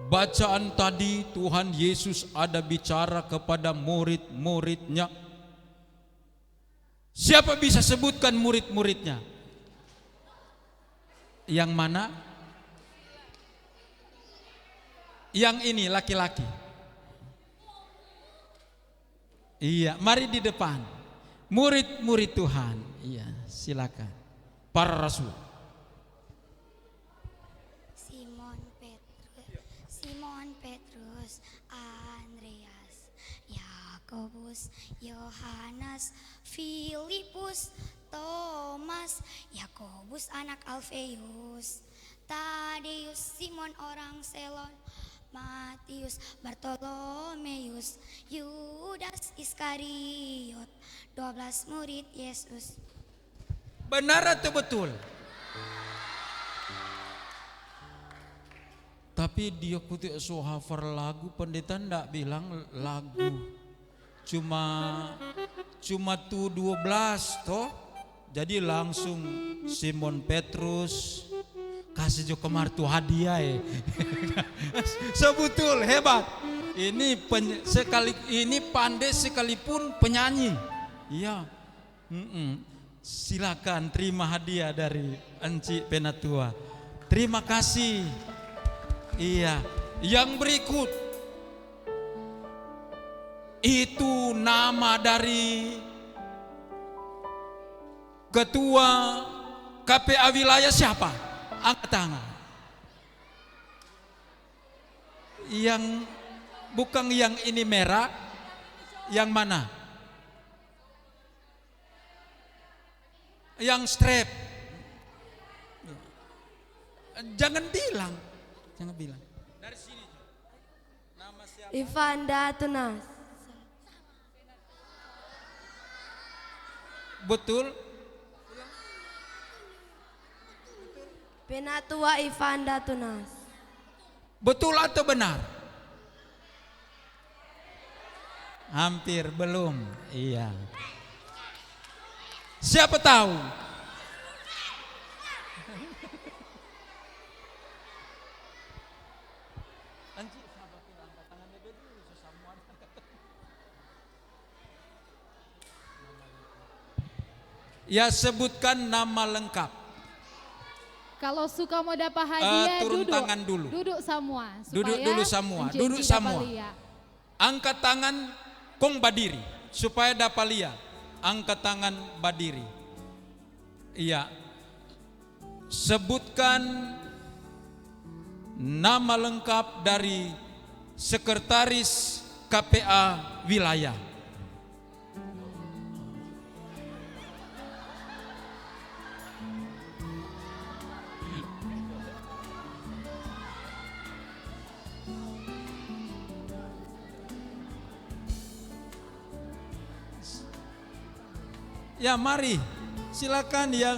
bacaan tadi Tuhan Yesus ada bicara kepada murid-muridnya. Siapa bisa sebutkan murid-muridnya? Yang mana? Yang ini laki-laki. Iya, mari di depan. Murid-murid Tuhan. Iya, silakan. Para rasul. Yakobus, Yohanes, Filipus, Thomas, Yakobus anak Alfeus, Tadeus, Simon orang Selon, Matius, Bartolomeus, Yudas Iskariot, 12 murid Yesus. Benar atau betul? Tapi dia kutik so hafal lagu, pendeta ndak bilang lagu. Cuma tuh 12 toh. Jadi langsung Simon Petrus kasih jo kemar tuh hadiah ya. Sebetul hebat. Ini ini pandai sekalipun penyanyi. Iya. Silakan terima hadiah dari Enci Penatua. Terima kasih. Iya. Yang berikut itu nama dari Ketua KPA wilayah siapa? Angkat tangan. Yang bukan yang ini merah, yang mana? Yang strap. Jangan bilang. Dari sini. Nama siapa? Ivanda Tunas. Betul? Penatua Ivanda Tunas. Betul atau benar? Hampir belum. Iya. Siapa tahu? Ya, sebutkan nama lengkap. Kalau suka mau dapat hadiah, turun duduk. tangan dulu. Duduk semua. Duduk dulu semua. Duduk semua. Angkat tangan, kong berdiri supaya dapat lihat. Angkat tangan berdiri. Iya. Sebutkan nama lengkap dari Sekretaris KPA wilayah. Ya, mari silakan yang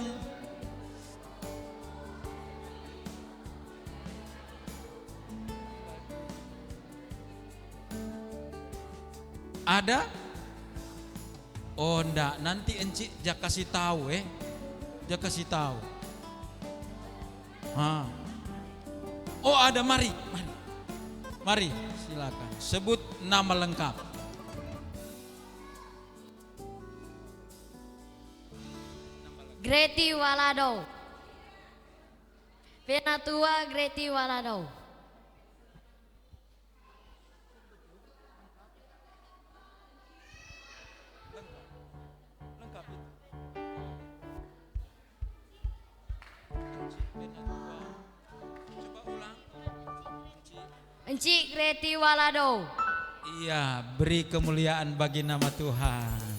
ada. Oh enggak, nanti Enci jak kasih tahu jak kasih tahu. Oh ada, mari silakan sebut nama lengkap. Greti Walado. Penatua Greti Walado. Lengkap itu. Coba ulang. Enci Greti Walado. Iya, beri kemuliaan bagi nama Tuhan.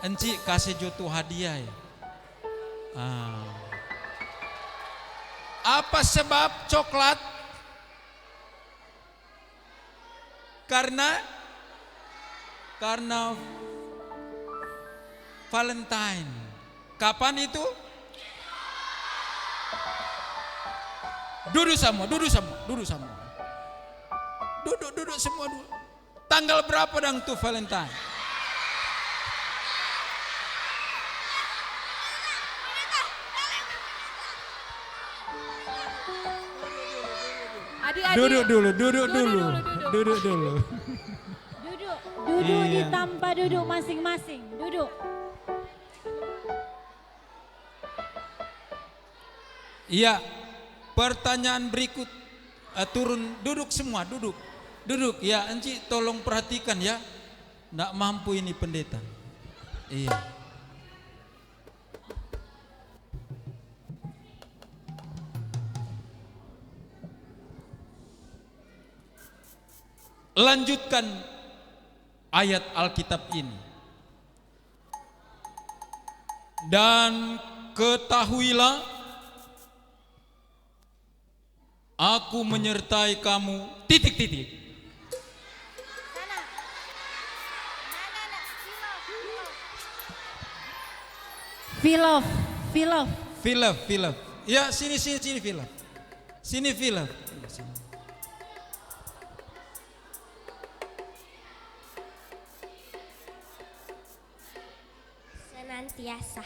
Enci kasih jutu hadiah ya. Apa sebab coklat? Karena Valentine. Kapan itu? Duduk semua. Duduk semua dulu. Tanggal berapa dong tuh Valentine? Duduk dulu. Duduk di tempat duduk masing-masing. Duduk. Iya. Pertanyaan berikut. Turun, duduk semua, duduk. Ya, Enci tolong perhatikan ya. Nggak mampu ini pendeta. Iya. Lanjutkan ayat Alkitab ini. Dan ketahuilah Aku menyertai kamu, titik-titik. Filov, Filov. Filov. Ya, sini Filov. Sini Filov. Senantiasa.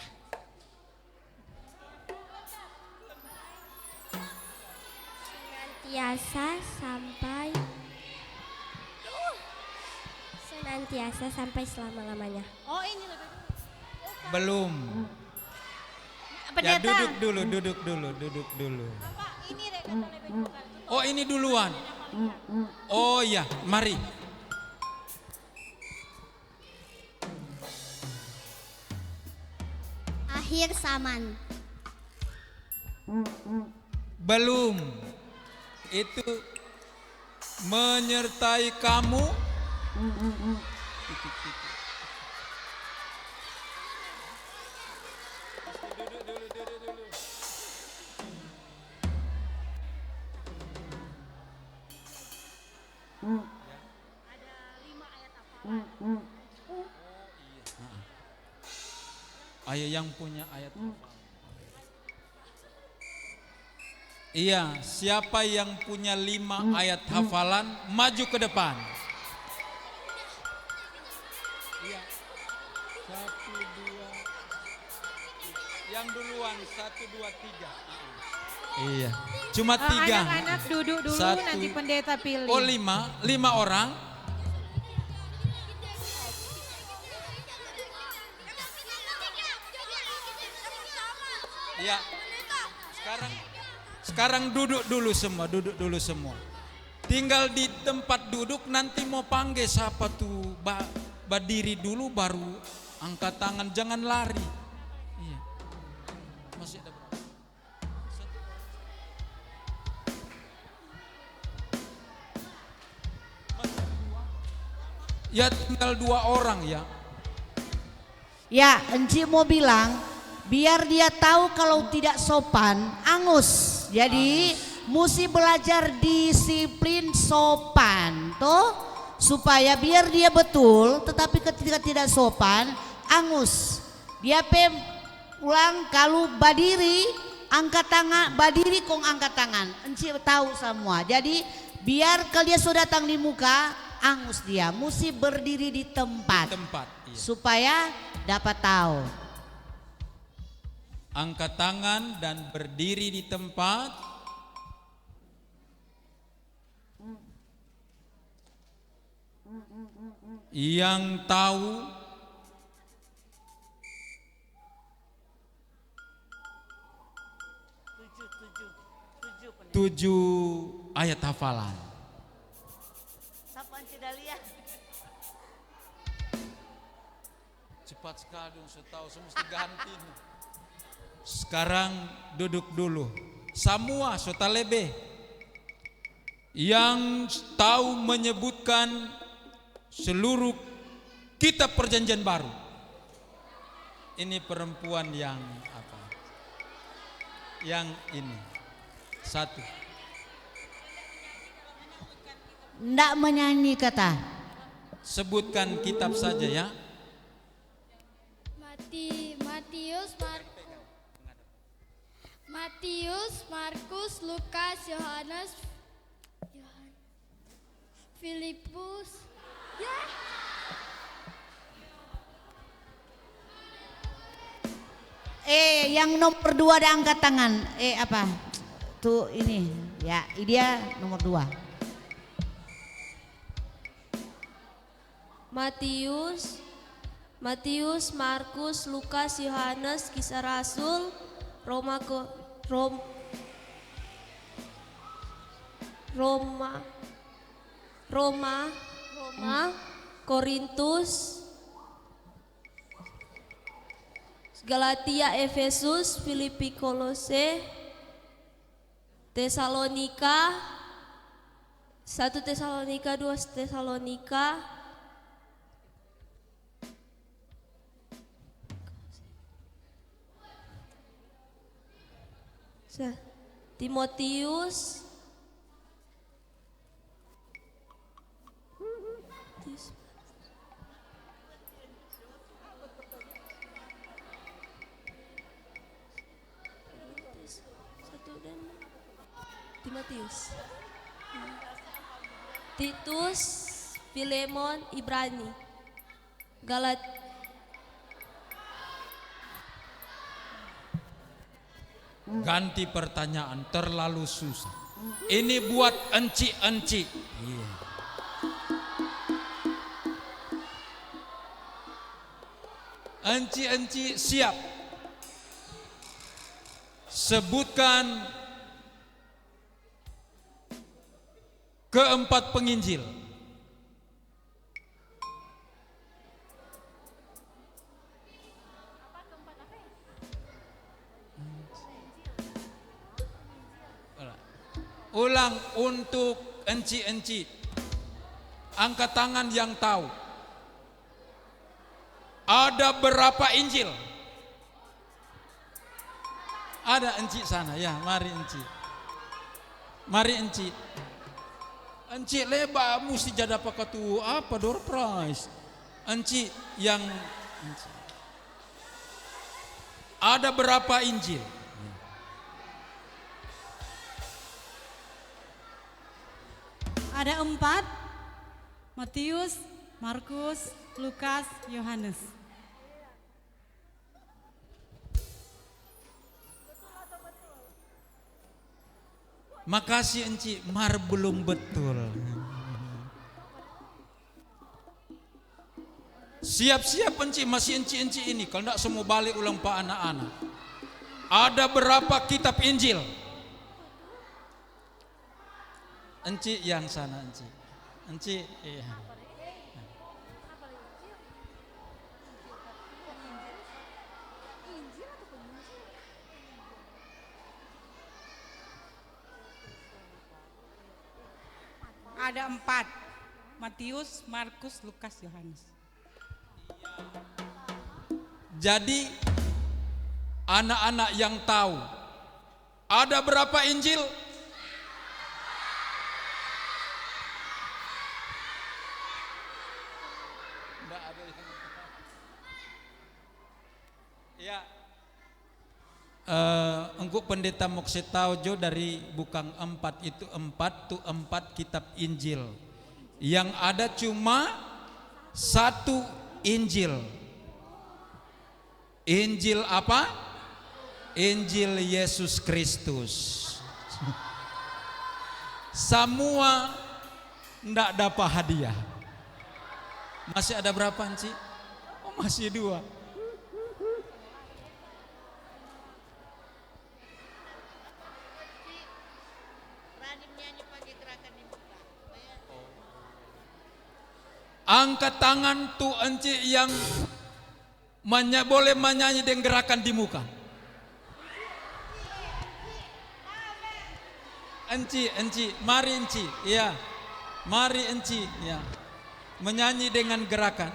Senantiasa sampai selama-lamanya. Oh ini lebih dulu. Belum. Ya, duduk dulu. Bapak, ini kata lebih dulu. Oh, ini duluan. Oh ya, mari. Akhir zaman. Belum. Itu menyertai kamu. Ayah yang punya ayat. Iya, siapa yang punya 5 ayat hafalan maju ke depan. Iya. 1, 2. Yang duluan 1, 2, 3. Iya. Cuma 3. Anak-anak duduk dulu, nanti pendeta pilih. Oh, 5 orang. Ya. Sekarang duduk dulu semua. Tinggal di tempat duduk, nanti mau panggil siapa tuh, berdiri dulu baru angkat tangan, jangan lari. Iya. Masih ada berapa? Ya, tinggal 2 orang ya. Ya, Enci mau bilang biar dia tahu kalau tidak sopan, angus. Jadi mesti belajar disiplin sopan, toh, supaya biar dia betul. Tetapi ketika tidak sopan, angus. Dia ulang kalau berdiri angkat tangan, berdiri kong angkat tangan. Enci tahu semua. Jadi biar kalau dia sudah datang di muka, angus dia. Mesti berdiri di tempat. Iya. Supaya dapat tahu. Angkat tangan dan berdiri di tempat. Yang tahu tujuh ayat hafalan. Cepat sekali dong, saya tahu saya mesti ganti nih. Sekarang duduk dulu. Semua sota lebe yang tahu menyebutkan seluruh kitab perjanjian baru. Ini perempuan yang apa? Yang ini. 1. Ndak menyanyi kata. Sebutkan kitab saja ya. Matius, Markus, Lukas, Yohanes, Filipus. Ya. Yang nomor 2 ada angkat tangan. Apa? Tuh ini. Ya, dia nomor 2. Matius, Markus, Lukas, Yohanes, Kisah Rasul, Roma, Korintus, Galatia, Efesus, Filipi, Kolose, Tesalonika, 1 Tesalonika, 2 Tesalonika, Timotius, Timotius, Titus, Filemon, Ibrani, Galat. Ganti pertanyaan, terlalu susah. Ini buat enci-enci. Iya. Enci-enci siap. Sebutkan keempat penginjil. Ulang untuk enci-enci. Angkat tangan yang tahu. Ada berapa Injil? Ada enci sana, ya mari enci. Mari enci. Enci leba mesti jadi apa katu apa door prize. Enci yang enci. Ada berapa Injil? Ada 4, Matius, Markus, Lukas, Yohanes. Makasih enci, mar belum betul. Siap-siap enci, masih enci-enci ini. Kalau enggak semua balik ulang pak anak-anak. Ada berapa kitab Injil? Enci yang sana enci. Enci iya. Ada 4, Matius, Markus, Lukas, Yohanes. Jadi anak-anak yang tahu ada berapa Injil? Ya, engkau pendeta Mokse tahu jo dari bukan 4 itu 4 tuh 4 kitab Injil. Yang ada cuma 1 Injil. Injil apa? Injil Yesus Kristus. Semua ndak dapat hadiah. Masih ada berapa Enci? Oh masih 2. Angkat tangan tuh enci yang boleh menyanyi dengan gerakan di muka. Enci, mari enci, ya, mari enci, ya, menyanyi dengan gerakan.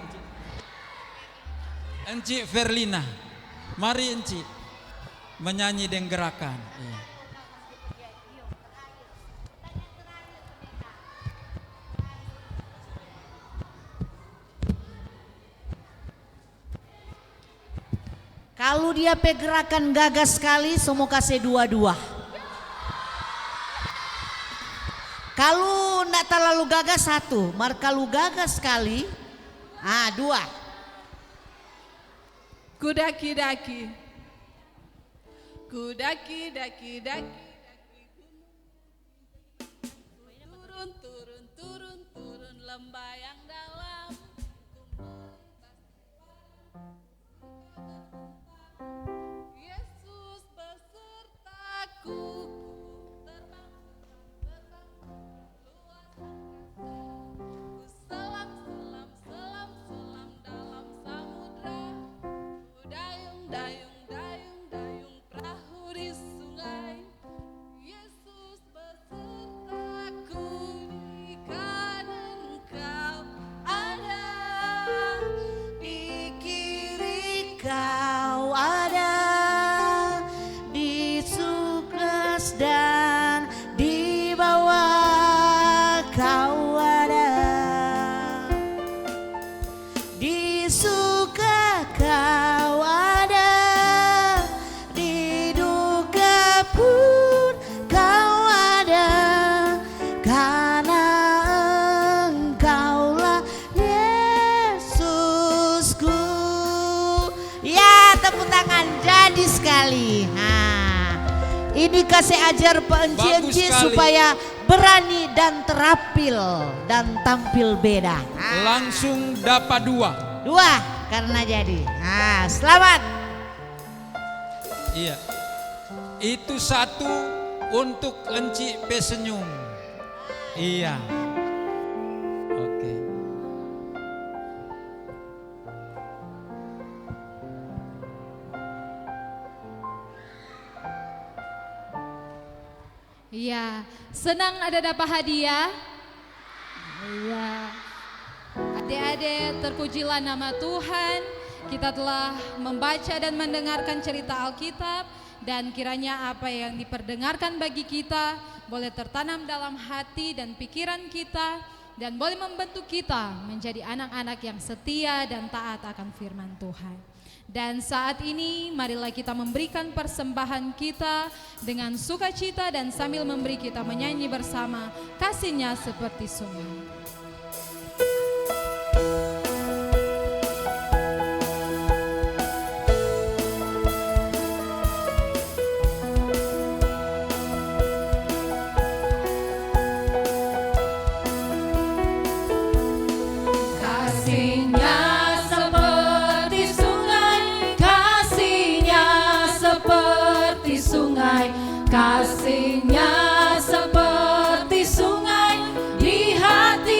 Enci Verlina, mari enci, menyanyi dengan gerakan. Ya. Kalau dia pergerakan gagas sekali, semua kasih 2-2. Kalau nak terlalu gagas 1, mar kalau gagas sekali, 2. Kudaki-daki, kudaki-daki, turun lembah yang dalam. Yesus besertaku, terbang luas ku selam dalam samudra, ku dayung perahu di sungai. Yesus besertaku, di kanan Kau ada. sadis sekali. Ini kasih ajar penci-enci supaya berani dan terampil dan tampil beda. Langsung dapat 2. 2 karena jadi. Selamat. Iya. Itu 1 untuk Enci Pesenyum. Iya. Oke. Iya, senang ada dapat hadiah. Iya. Adik-adik, terpujilah nama Tuhan. Kita telah membaca dan mendengarkan cerita Alkitab, dan kiranya apa yang diperdengarkan bagi kita boleh tertanam dalam hati dan pikiran kita, dan boleh membentuk kita menjadi anak-anak yang setia dan taat akan firman Tuhan. Dan saat ini marilah kita memberikan persembahan kita dengan sukacita, dan sambil memberi kita menyanyi bersama Kasih-Nya Seperti Sungai. Kasih-Nya seperti sungai di hati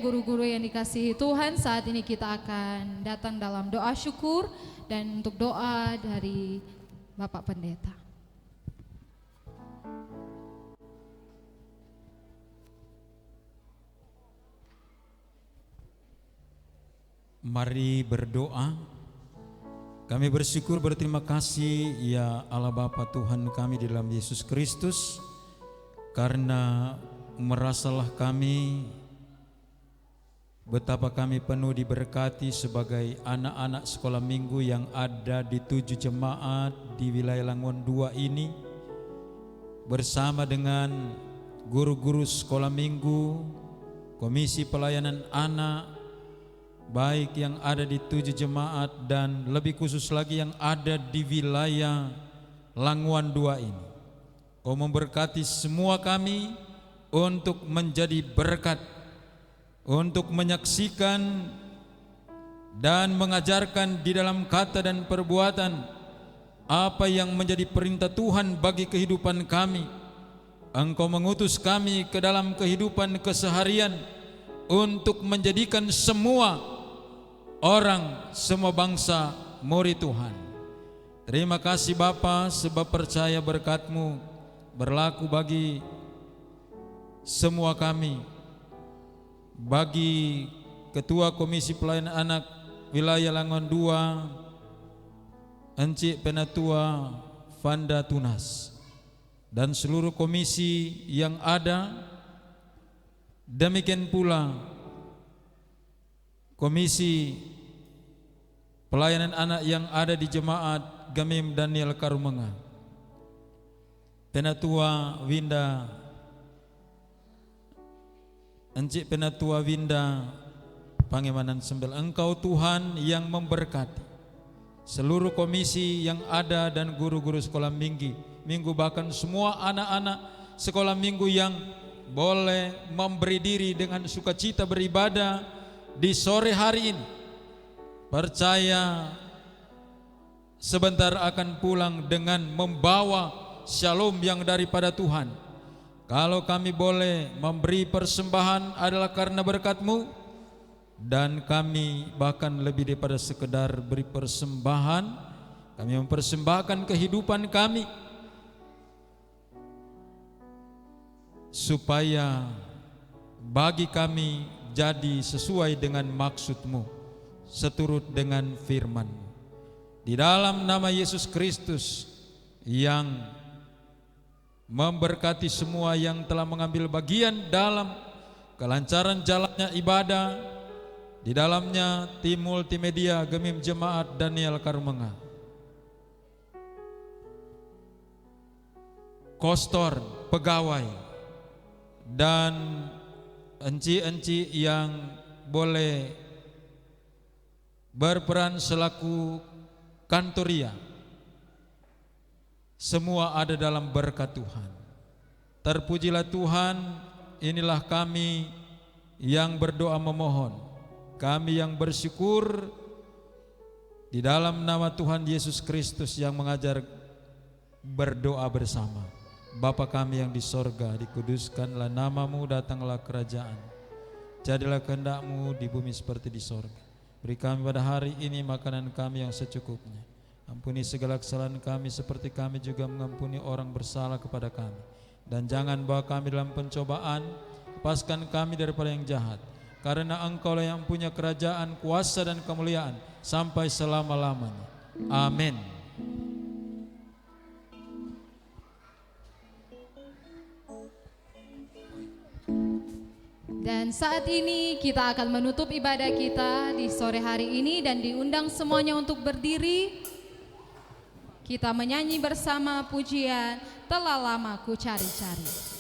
guru-guru yang dikasihi Tuhan, saat ini kita akan datang dalam doa syukur dan untuk doa dari Bapak Pendeta. Mari berdoa. Kami bersyukur berterima kasih ya Allah Bapa Tuhan kami di dalam Yesus Kristus, karena merasalah kami betapa kami penuh diberkati sebagai anak-anak sekolah minggu yang ada di 7 jemaat di wilayah Langon 2 ini, bersama dengan guru-guru sekolah minggu, komisi pelayanan anak, baik yang ada di 7 jemaat dan lebih khusus lagi yang ada di wilayah Languan 2 ini. Kau memberkati semua kami untuk menjadi berkat, untuk menyaksikan dan mengajarkan di dalam kata dan perbuatan apa yang menjadi perintah Tuhan bagi kehidupan kami. Engkau mengutus kami ke dalam kehidupan keseharian untuk menjadikan semua orang, semua bangsa murid Tuhan. Terima kasih Bapa, sebab percaya berkat-Mu berlaku bagi semua kami, bagi Ketua Komisi Pelayanan Anak Wilayah Langon 2, Encik Penatua Vanda Tunas, dan seluruh komisi yang ada. Demikian pula Komisi Pelayanan Anak yang ada di Jemaat Gamim Daniel Karumenga, Penatua Winda, Encik Penatua Winda Pangemanan Sembel. Engkau Tuhan yang memberkati seluruh komisi yang ada dan guru-guru sekolah minggu, bahkan semua anak-anak sekolah minggu yang boleh memberi diri dengan sukacita beribadah di sore hari ini. Percaya sebentar akan pulang dengan membawa shalom yang daripada Tuhan. Kalau kami boleh memberi persembahan adalah karena berkat-Mu, dan kami bahkan lebih daripada sekedar beri persembahan, kami mempersembahkan kehidupan kami supaya bagi kami jadi sesuai dengan maksud-Mu, seturut dengan firman-Mu. Di dalam nama Yesus Kristus yang memberkati semua yang telah mengambil bagian dalam kelancaran jalannya ibadah, di dalamnya tim multimedia Gemim Jemaat Daniel Karumenga, kostor, pegawai, dan enci-enci yang boleh berperan selaku kantoria, semua ada dalam berkat Tuhan. Terpujilah Tuhan. Inilah kami yang berdoa memohon, kami yang bersyukur di dalam nama Tuhan Yesus Kristus yang mengajar berdoa bersama. Bapa kami yang di sorga, dikuduskanlah nama-Mu, datanglah kerajaan, jadilah kehendak-Mu di bumi seperti di sorga. Beri kami pada hari ini makanan kami yang secukupnya. Ampuni segala kesalahan kami seperti kami juga mengampuni orang bersalah kepada kami. Dan jangan bawa kami dalam pencobaan, lepaskan kami daripada yang jahat. Karena Engkau-lah yang punya kerajaan, kuasa dan kemuliaan sampai selama-lamanya. Amin. Dan saat ini kita akan menutup ibadah kita di sore hari ini dan diundang semuanya untuk berdiri. Kita menyanyi bersama pujian Telah Lama Ku Cari-Cari.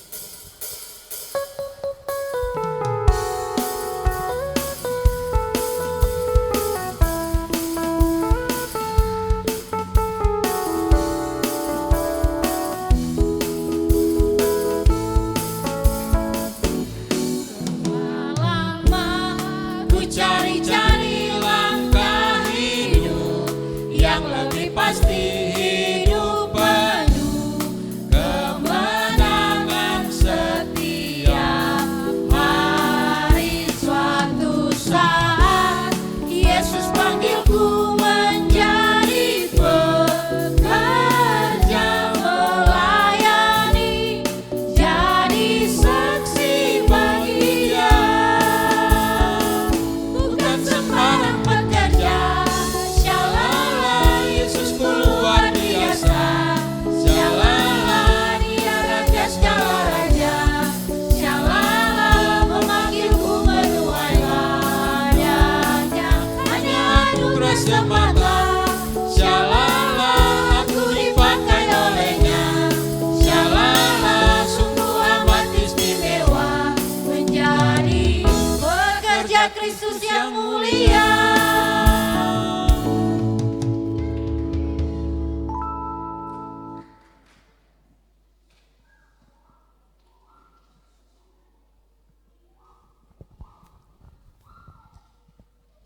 Cari-cari langkah hidup yang lebih pasti, hidup penuh kemenangan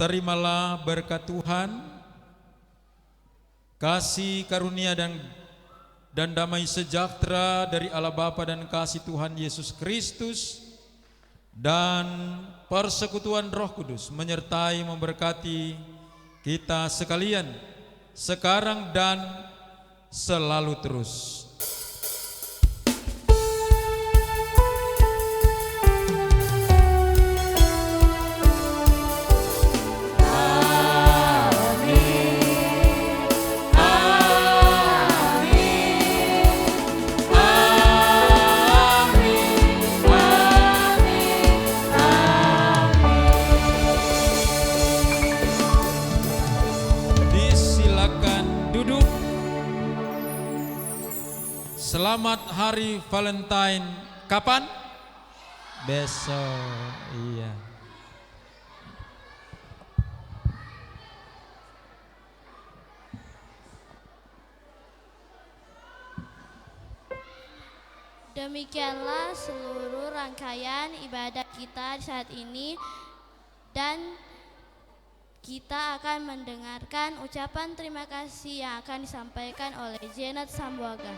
terimalah berkat Tuhan, kasih karunia dan damai sejahtera dari Allah Bapa dan kasih Tuhan Yesus Kristus dan persekutuan Roh Kudus menyertai memberkati kita sekalian sekarang dan selalu terus. Selamat Hari Valentine. Kapan? Besok. Iya. Demikianlah seluruh rangkaian ibadah kita saat ini, dan kita akan mendengarkan ucapan terima kasih yang akan disampaikan oleh Janet Sambuaga.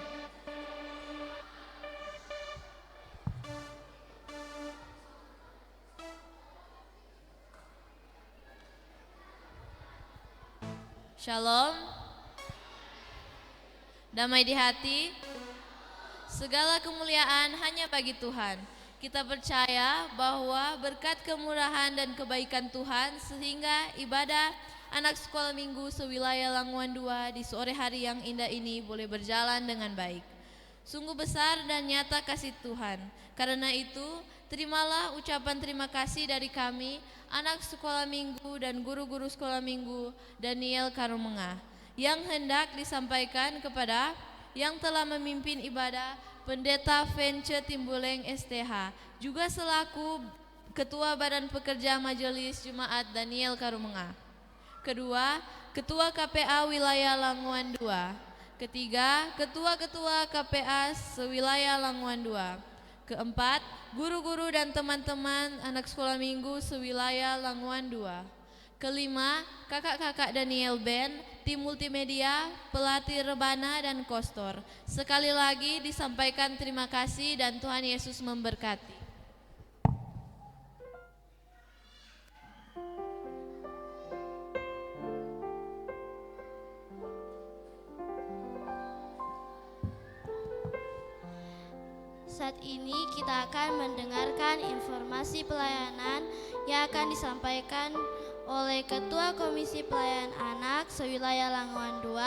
Shalom, damai di hati, segala kemuliaan hanya bagi Tuhan. Kita percaya bahwa berkat kemurahan dan kebaikan Tuhan sehingga ibadah anak sekolah minggu sewilayah Languan 2 di sore hari yang indah ini boleh berjalan dengan baik. Sungguh besar dan nyata kasih Tuhan. Karena itu, terimalah ucapan terima kasih dari kami, anak sekolah minggu dan guru-guru sekolah minggu Daniel Karumengah, yang hendak disampaikan kepada yang telah memimpin ibadah Pendeta Vence Timbuleng STH, juga selaku Ketua Badan Pekerja Majelis Jemaat Daniel Karumengah. Kedua, Ketua KPA Wilayah Languan 2. Ketiga, Ketua-Ketua KPA sewilayah Languan 2. Keempat, guru-guru dan teman-teman anak sekolah minggu sewilayah Languan 2. Kelima, kakak-kakak Daniel Band, tim multimedia, pelatih rebana dan kostor. Sekali lagi disampaikan terima kasih dan Tuhan Yesus memberkati. Saat ini kita akan mendengarkan informasi pelayanan yang akan disampaikan oleh Ketua Komisi Pelayanan Anak sewilayah Languan 2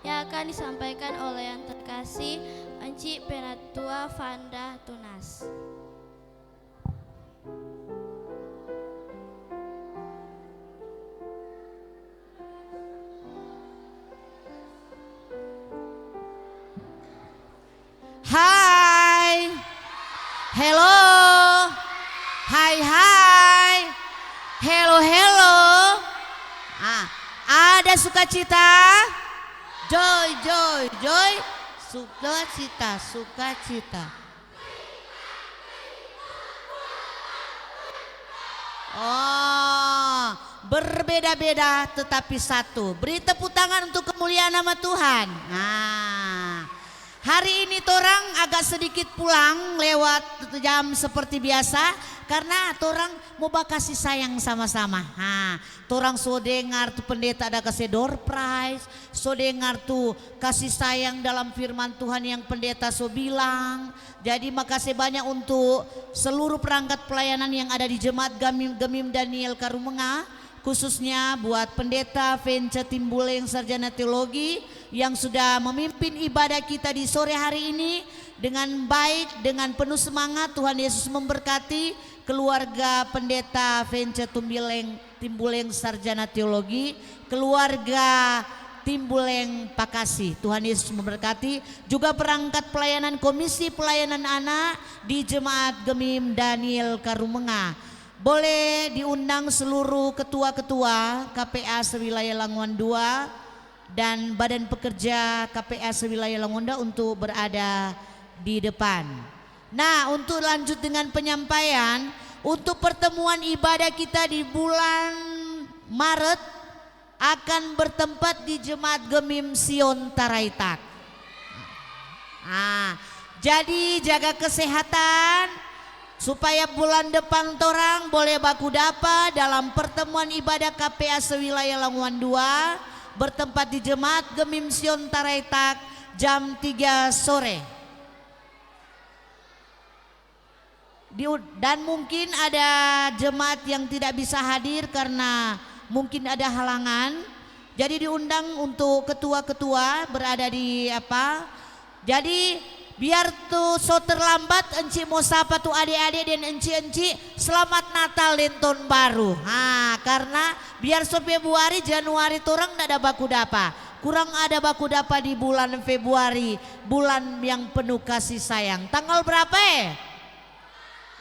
yang akan disampaikan oleh yang terkasih Enci Penatua Vanda Tunas. Hai, hello, hai, hello. Ada sukacita, joy, sukacita. Oh, berbeda-beda tetapi satu. Beri tepuk tangan untuk kemuliaan nama Tuhan. Hari ini torang agak sedikit pulang lewat jam seperti biasa karena torang mau bakasih sayang sama-sama. Torang so dengar tuh pendeta ada kasih door prize, so dengar tuh kasih sayang dalam firman Tuhan yang pendeta so bilang. Jadi makasih banyak untuk seluruh perangkat pelayanan yang ada di Jemaat Gemim Daniel Karumengah, khususnya buat pendeta Vence Timbuleng Sarjana Teologi yang sudah memimpin ibadah kita di sore hari ini dengan baik, dengan penuh semangat. Tuhan Yesus memberkati keluarga pendeta Vence Timbuleng Sarjana Teologi, keluarga Timbuleng Pakasi. Tuhan Yesus memberkati juga perangkat pelayanan Komisi Pelayanan Anak di Jemaat Gemim Daniel Karumengah. Boleh diundang seluruh ketua-ketua KPA sewilayah Languan 2 dan badan pekerja KPA sewilayah Languan 2 untuk berada di depan. Nah, untuk lanjut dengan penyampaian untuk pertemuan ibadah kita di bulan Maret akan bertempat di Jemaat Gemim Sion Taraitak. Jadi jaga kesehatan supaya bulan depan torang boleh baku dapa dalam pertemuan ibadah KPA sewilayah Lamongan 2 bertempat di Jemaat Gemim Sion Taraitak jam 3 sore. Dan mungkin ada jemaat yang tidak bisa hadir karena mungkin ada halangan. Jadi diundang untuk ketua-ketua berada di Jadi biar tuh so terlambat enci mau sapa tuh adik-adik dan enci-enci selamat Natal dan tahun baru. Karena biar so Februari Januari torang tidak ada baku dapa. Kurang ada baku dapa di bulan Februari, bulan yang penuh kasih sayang. Tanggal berapa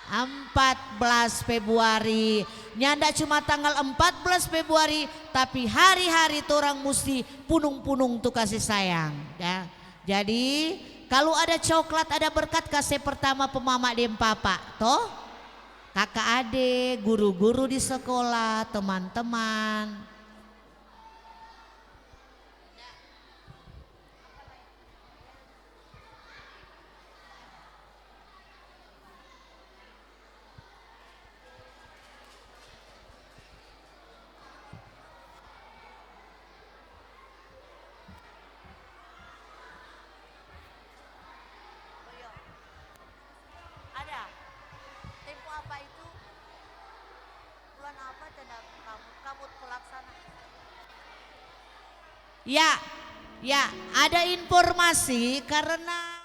14 Februari. Nyanda cuma tanggal 14 Februari, tapi hari-hari torang mesti punung-punung tuh kasih sayang ya. Jadi kalau ada coklat, ada berkat, kasih pertama pemama dan papa toh, kakak adik, guru-guru di sekolah, teman-teman. Ya, ada informasi karena